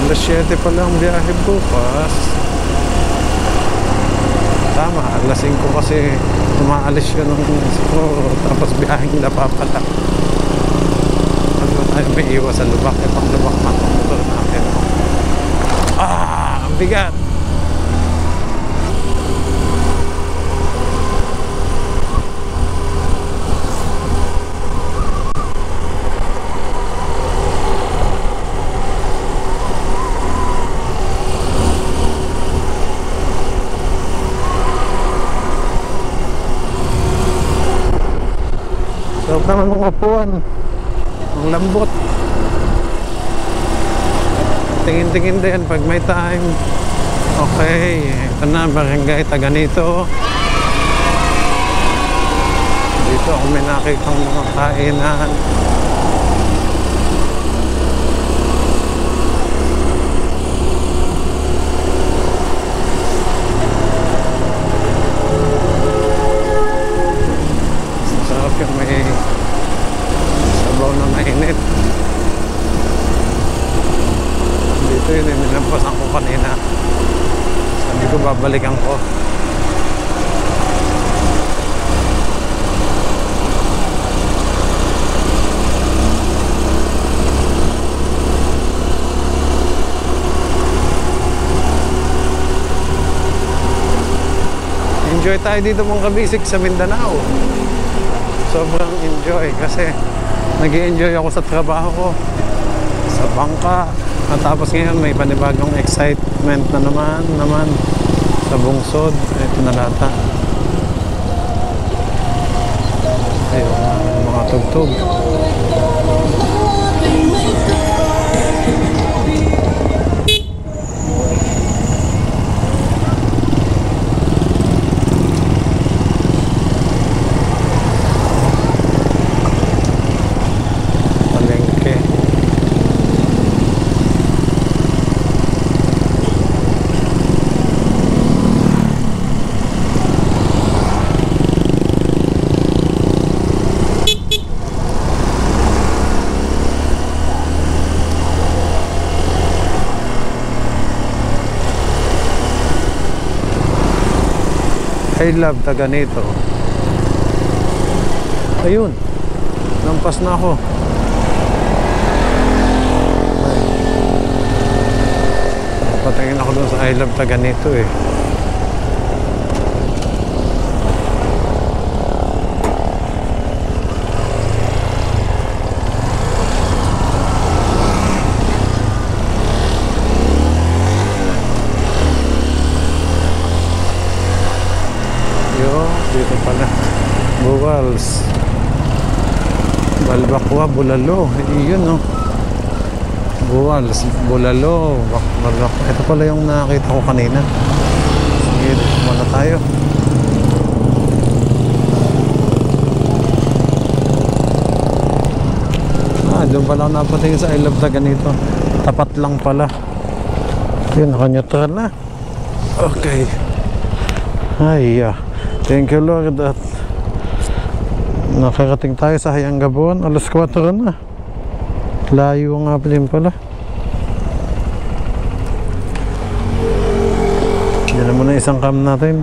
Alas 7 pa lang biyahe bukas. Tama, alas 5 kasi umaalis yun ng siguro, tapos biyaheng Dapa pala. Ano tayo may iwas sa lubak, pang lubak na ang motor natin. Ang bigat! So naman ng upuan. Ang lambot. Tingin-tingin din pag may time. Okay, ito na, barangay Taganito. Dito ako may nakitang mga kainan. Sarap yung may sabaw na mainit. Dito yun, nilampasan ko kanina. Sabi ko babalikan ko. Enjoy tayo dito mga kabisik sa Mindanao. Sobrang enjoy kasi nag-i-enjoy ako sa trabaho ko, sa bangka. At tapos ngayon may panibagong excitement na naman sa bungsod. Ito na lata. Ayun, mga tugtog. I love Taganito. Ayun, lampas na ako. Patingin ako doon sa I love Taganito eh. Dito pala Buwals, Balbakwa, Bulalo. Iyon no, Buwals, Bulalo, Balbakwa. Ito pala yung nakita ko kanina. Sige, muna tayo. Doon pala ako napatingin sa I love Taganito. Tapat lang pala. Yun, naka-neutral na. Okay. Ay, thank you Lord at nakarating tayo sa Hayang Gabon. Alas 4 na. Layo nga pala. Yan na muna isang cam natin.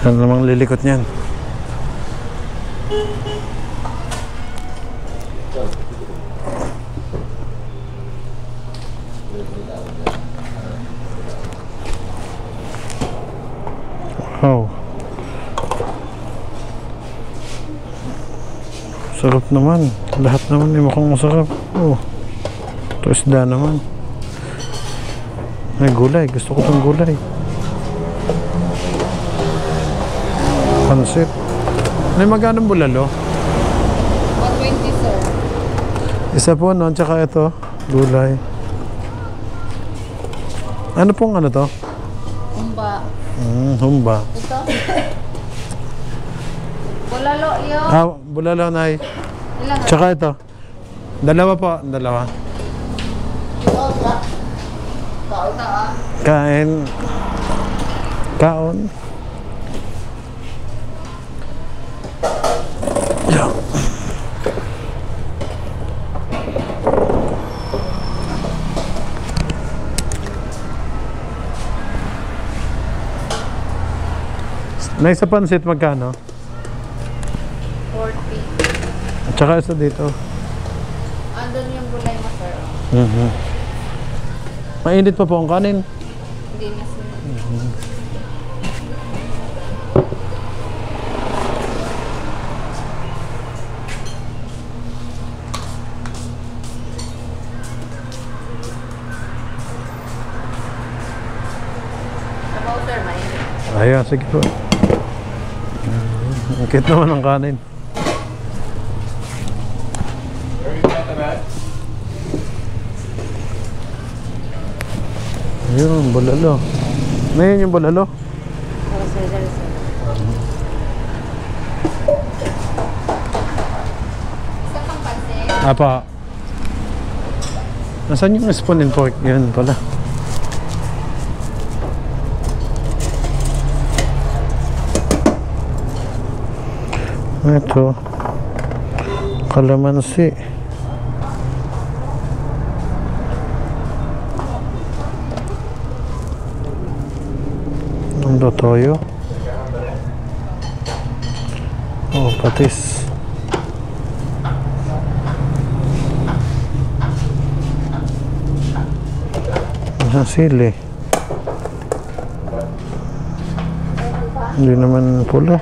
Yan namang lilikot niyan. Oh. Sarap naman. Lahat naman ay mukhang masarap. Oh. Ito isda naman. Ay gulay. Gusto ko itong gulay. Pansit. Ay magkano bulalo? 120 sir. Isa po no. Tsaka ito. Gulay. Ano pong ano to? Humba. Humba. Ito. Bulalo yun. Bulalo nay. Ilan? Tsaka ito. Dalawa po. Dalawa. Kaon na Kain. Kaon. Yeah. Nay sa pansit magkano? 40. At saka isa dito. Andun yung gulay mo sir. Mainit pa po ang kanin. Hindi na sir. Sabaw sir, mainit. Ayan, sige po. Ang cute naman ang kanin. Ayun, bulalo. Na yun yung bulalo? Oh, sir. Isa pang pansin. Apa. Nasaan yung spoon and fork? Yan pala. Ito. Kalamansi. Ano toyo? Oh, patis. Ang sili. Hindi naman pula.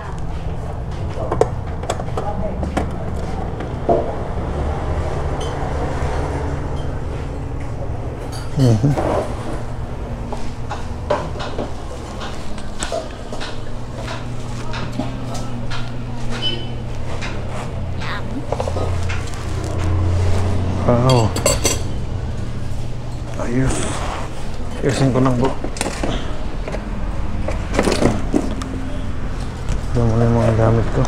Wow. Ayos. Ayusin ko ng book. Ito muna yung mga gamit ko.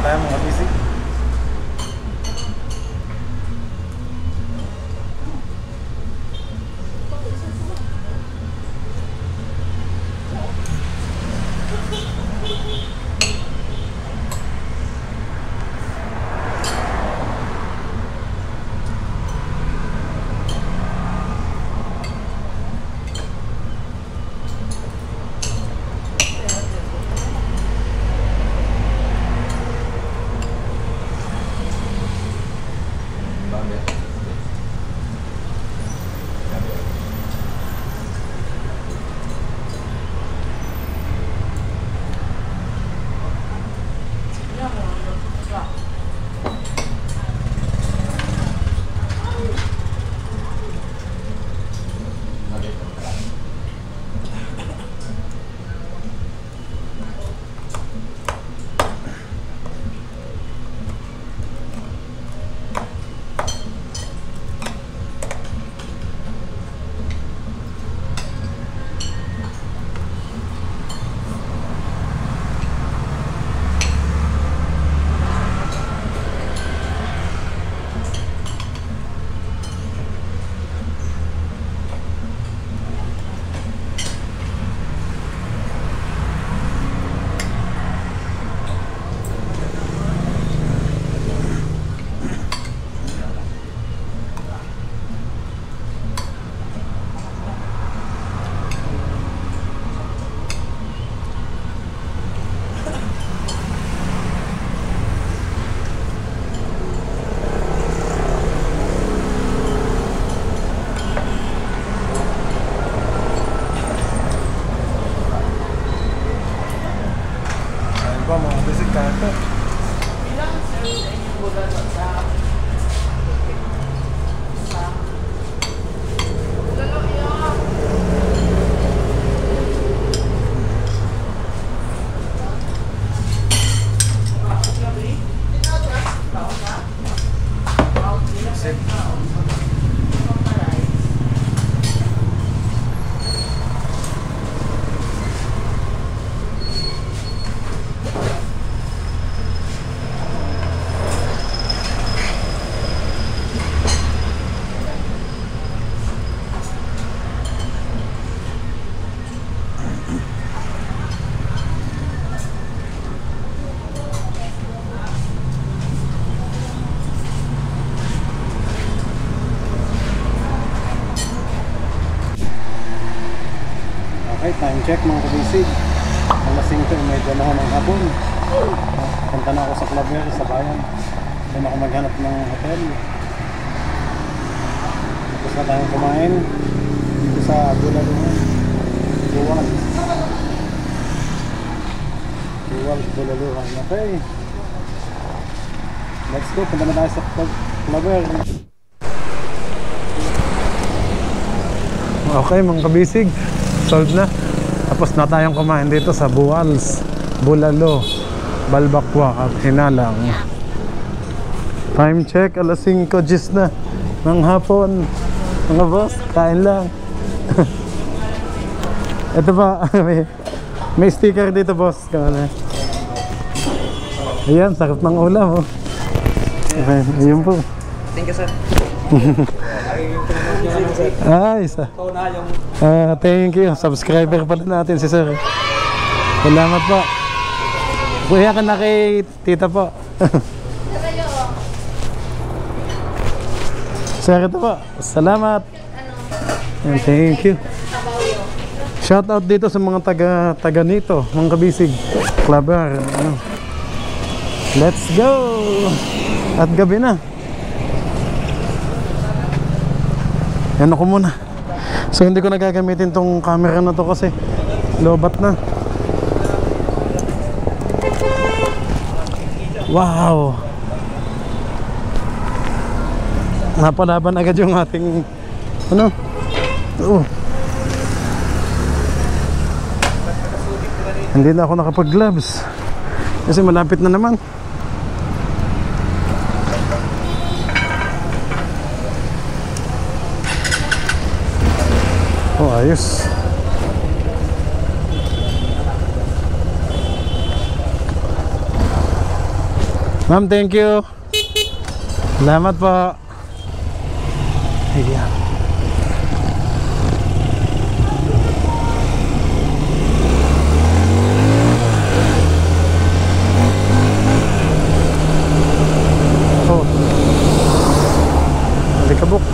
Tayo mga busy. Okay, time check mga kabisig. Alas 5 medyo na ng hapon. Punta na ako sa Claver sa bayan. Doon ako maghanap ng hotel. Tapos na tayong kumain dito sa Bulaluhan. Bulaluhan. Okay. Let's go. Punta na tayo sa Claver. Okay mga kabisig, solved na. Tapos na tayong kumain dito sa Buwals, Bulalo, Balbakwa at Hinalang. Time check, alas 5 gis na ng hapon. Mga boss, kain lang. Ito pa, may sticker dito boss. Ayan, sarap ng ulam. Okay, ayun po. Thank you, sir. Isa. Thank you. Subscriber pala natin si sir. Salamat po. Kuya ka na kay tita po. Sir, ito po. Salamat. And thank you. Shout out dito sa mga taga nito, mga kabisig. Claver. Let's go. At gabi na. Yan ako muna. So hindi ko nagagamitin tong camera na to kasi lobat na. Wow. Napalaban agad yung ating ano? Hindi na ako nakapag-gloves kasi malapit na naman. Oh, ayos. Ma'am, thank you. Salamat po. Ayan. Oh. Alikabok.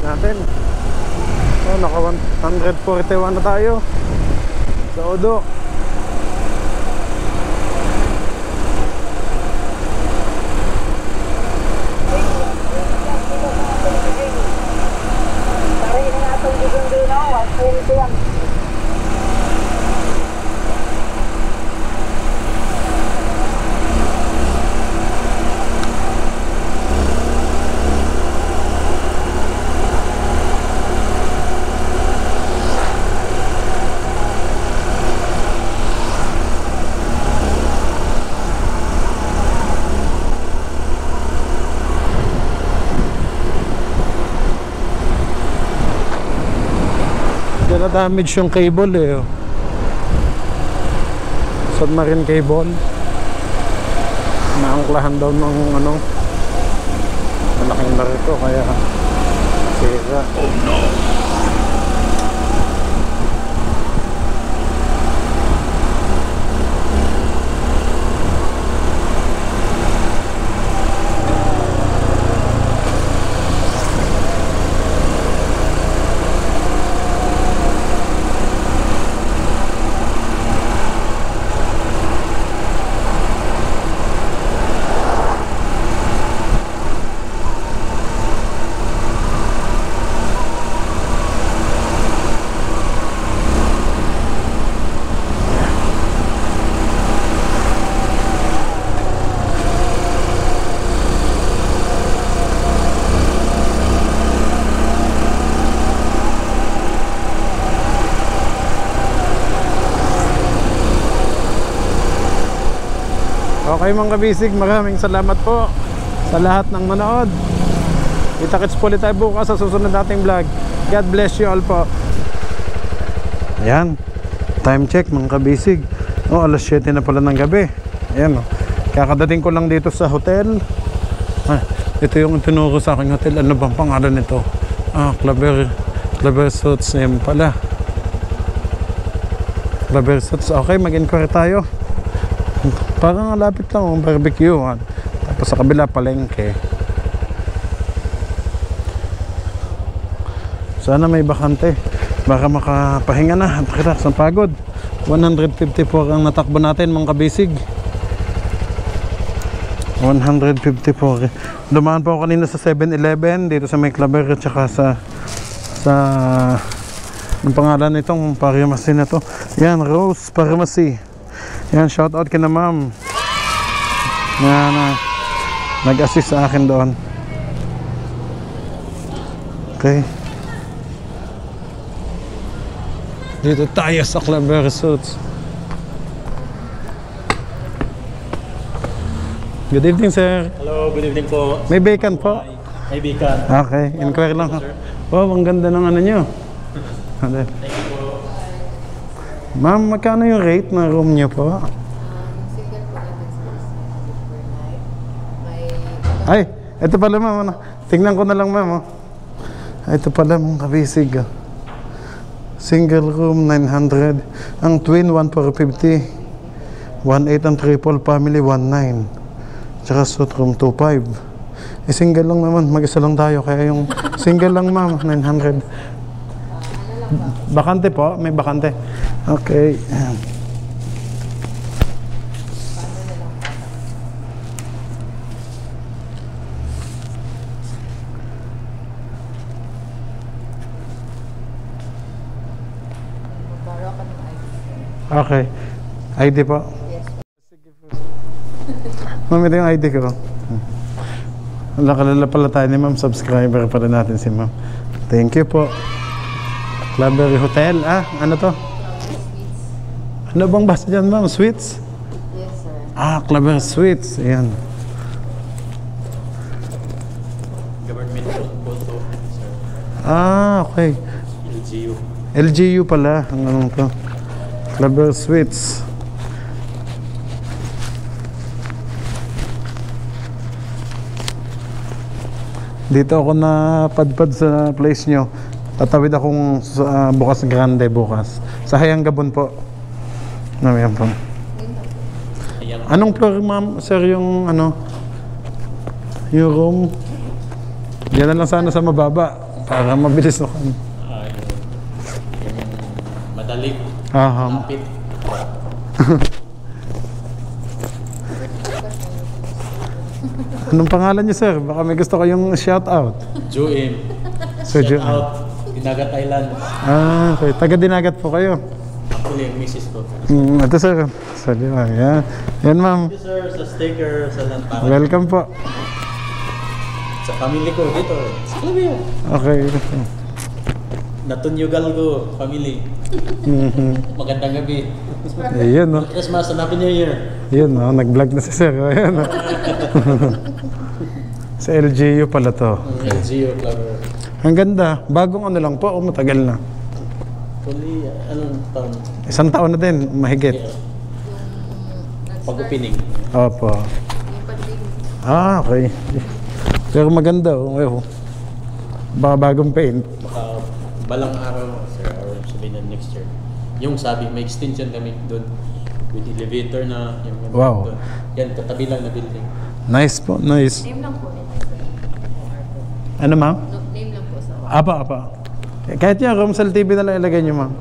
Natin. So, naka 141 na tayo sa Odo. Na-damage yung cable eh. Submarine cable. naangklahan daw ng ano, malaking barko kaya sira. Oh no! Okay mga kabisig, maraming salamat po sa lahat ng manood. Kita-kits po ulit tayo bukas sa susunod nating vlog. God bless you all po. Ayan, time check mga kabisig. Oh, alas 7 na pala ng gabi. Ayan, oh. Kakadating ko lang dito sa hotel. Ito yung tinuro sa aking hotel. Ano bang pangalan nito? Clover Suits. Ayan pala, Clover Suits. Okay, mag-inquire tayo. Parang lapit lang ang barbecue. Tapos sa kabila palengke. Sana may bakante. Baka makapahinga na at relax ang pagod. 154 ang natakbo natin mga kabisig. 154. Dumaan po ako kanina sa 7-Eleven dito sa may Claver at saka sa ang pangalan nitong pharmacy na to. Yan, Rose Pharmacy. Yan, shout out kina ma'am na nag-assist sa akin doon. Okay, dito tayo sa Claver Suits. Good evening sir. Hello, good evening po. May vacant po? May beacon. Okay, inquire lang. Wow, ang ganda ng ano nyo. Thank you po. Ma'am, magkano yung rate ng room nyo po? Single po namin per night. Ay, ito pala ma'am. Ano? Tingnan ko na lang ma'am. Oh. Ito pala mga kabisig. Oh. Single room 900. Ang twin 1450. 18 ang triple family 19. Tsaka suite room 25. Eh single lang naman. Mag-isa lang tayo. Kaya yung single lang ma'am 900. Bakante po? May bakante. Okay. Okay. ID po? Yes. Ma'am, ito yung ID ko. Kalala pala tayo ni ma'am. Subscriber pala natin si ma'am. Thank you po. Claver Hotel. Ano to? Ano bang basa dyan ma'am? Sweets? Yes, sir. Claver Sweets. Ayan. Government photo, sir. Okay. LGU. LGU pala. Ang anong to? Claver Sweets. Dito ako napadpad sa place nyo. Tatawid akong bukas grande bukas. Sa Hayang Gabon po. Ayan po. Anong floor ma'am? Sir, yung ano? Yung room? Yan na lang sana sa mababa. Para mabilis ako. Yung madali. Lapit. Anong pangalan niyo sir? Baka may gusto kayong shout out. Joem. So, Shout out. Dinagat Island. Okay. Taga Dinagat po kayo. Actually, yung misis ko. Ito sir. So, yan. Yan ma'am. Thank you sir sa sticker, sa lantaran. Welcome po. Sa family ko dito. Sa Claver. Okay. Natunyugal ko, family. Magandang gabi. Ayan no. Christmas and Happy New Year. Yan no. Nag-vlog na si sir. Ayan no. Sa LGU pala to. LGU Claver. Ang ganda. Bagong ano lang po. O matagal na. Actually, anong taon? Isang taon na din. Mahigit. Pag-opening. Opo. Yung pa Ah, okay. Pero maganda, oh. Baka bagong paint. Baka balang araw, sir, or sabihin na next year. Yung sabi, may extension kami doon. With elevator na yung Wow. doon. Yan, katabi lang na building. Nice po, nice. Name lang po nito. Ano, ma'am? No, name lang po sa Apa. Kahit yan, Romsal TV na lang ilagay niyo, ma'am.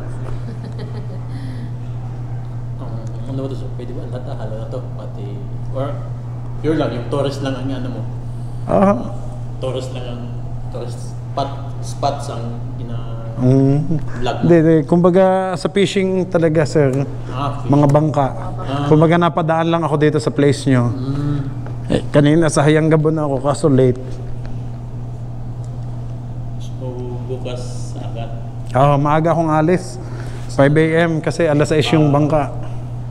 Ano ba ito? Pwede ba? Lahat halo na to. Pati, or pure lang, yung tourist lang ang ano mo. Ah. Tourist lang ang, tourist spots ang vlog mo. Hindi. Kumbaga sa fishing talaga, sir. Mga bangka. Kumbaga napadaan lang ako dito sa place nyo. Kanina sa Hayangabon ako, kaso late. So, bukas sa agad. Maaga akong alis. 5 AM kasi alas 6 yung bangka.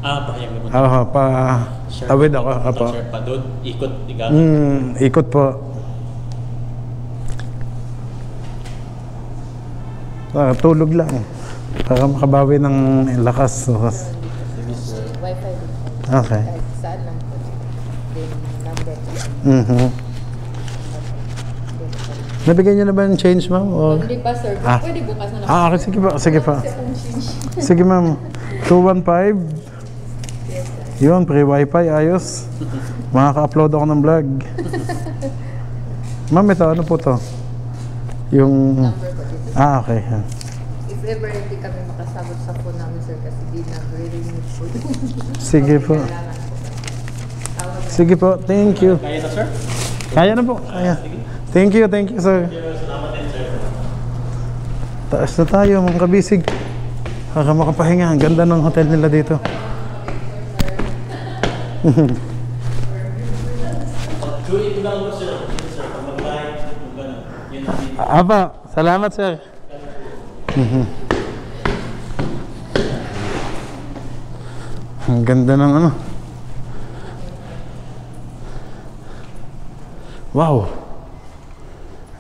Pakayang naman. Tawid ako. Share pa doon. Ikot, igang. Ikot po. Tulog lang. Para makabawi ng lakas. Wi-Fi. Okay. Kahit saan lang po. Then number. Nabigyan niyo na ba yung change, ma'am? O... Hindi pa, sir. Pwede bukas na lang. Okay, sige pa. Sige, ma'am. 215. Yun, free wifi, ayos. Makaka-upload ako ng vlog. Ma'am, ito, ano po to? Yung... Number po dito. Okay. If ever hindi kami makasabot sa phone namin, sir, kasi di nag-re-renew po. Sige po. Kailangan po. Tawag na. Sige po, thank you. Kaya na, sir? Kaya na po, kaya. Thank you, sir. Salamat din, sir. Taas na tayo, mga kabisig. Para makapahinga, ang ganda ng hotel nila dito. Pag-tweet lang mo, sir. Sir, pag mag-like, kung gano'n. Yun ang video. Aba, salamat, sir. Ang ganda ng ano. Wow.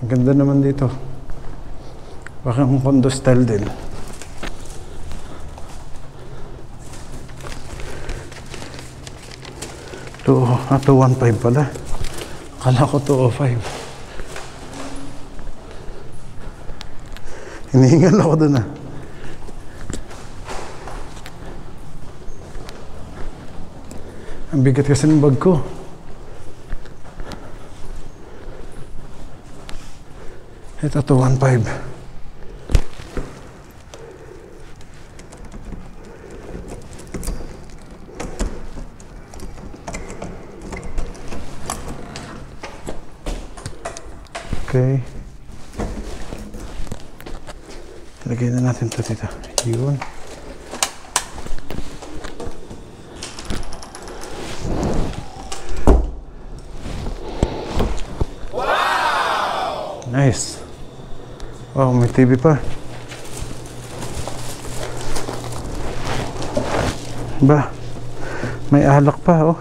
Ang ganda naman dito. Parang condo style din. Ito, 215 pala. Akala ko 205. Hinihingal ako dun ah. Ang bigat kasi ng bag ko. Ito 215. Okay. Lagay na natin ito dito. Yun. Wow! Nice. Wow, may TV pa. Ba, may alak pa, oh.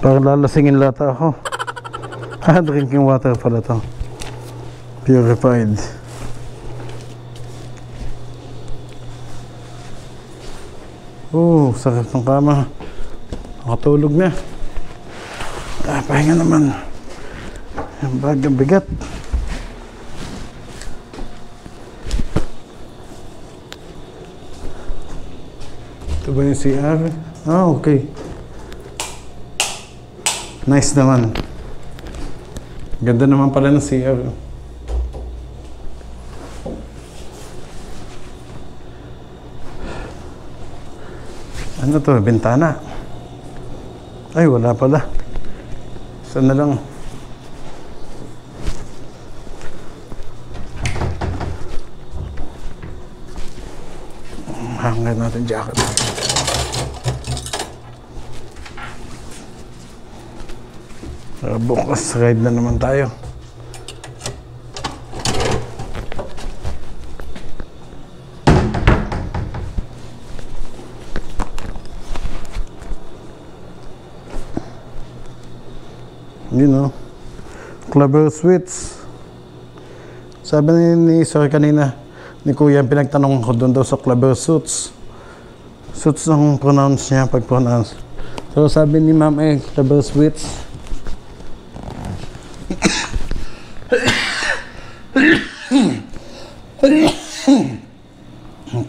Parang lalasingin lata ako. Drinking water pala to. Purified. Sakit ng kama. Nakatulog na. Pahinga naman. Ang bag, ang bigat. Ito ba yung CR? Okay. Nice naman. Ganda naman pala ng CR. Ano to? Bintana? Ay, wala pala. Saan na lang? Hanggan natin jacket. Bukas ride na naman tayo. You know, Clever Sweets. Sabi ni Sir kanina, ni Kuya, pinagtanong ko doon daw sa Clever Suits. Suits ang pronounce niya pag pronounce. So sabi ni Ma'am Clever Sweets.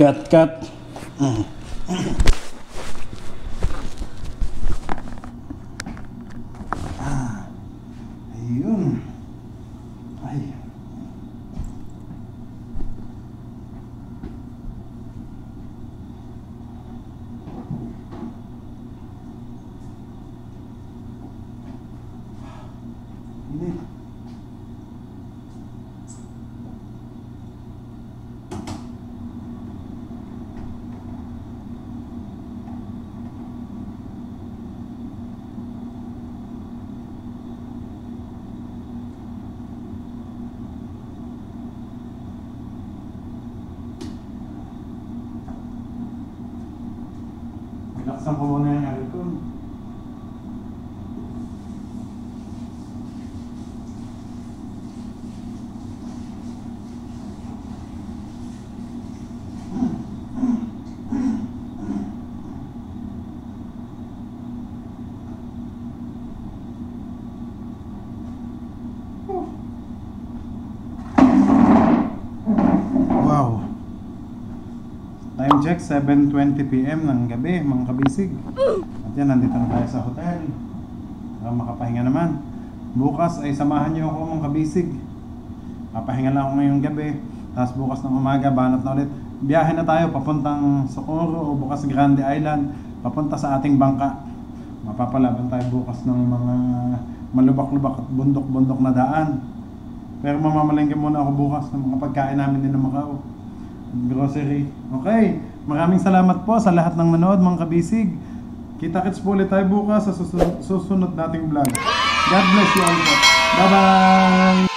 Cut. Ayun. Ay. Init. Binaksan ko muna yung aircon. Wow. Time check, 7:20 PM ng gabi, mga kabisig. At yan, nandito na tayo sa hotel. Para makapahinga naman. Bukas ay samahan niyo ako, mga kabisig. Papahinga lang ako ngayong gabi. Tapos bukas ng umaga, banat na ulit. Biyahe na tayo papuntang Socorro o bukas Grande Island. Papunta sa ating bangka. Mapapalaban tayo bukas ng mga malubak-lubak at bundok-bundok na daan. Pero mamamalengke muna ako bukas ng mga pagkain namin din ng Macau. Grocery. Okay. Maraming salamat po sa lahat ng nanood, mga kabisig. Kita-kits po ulit tayo bukas sa susunod nating vlog. God bless you all po. Bye-bye!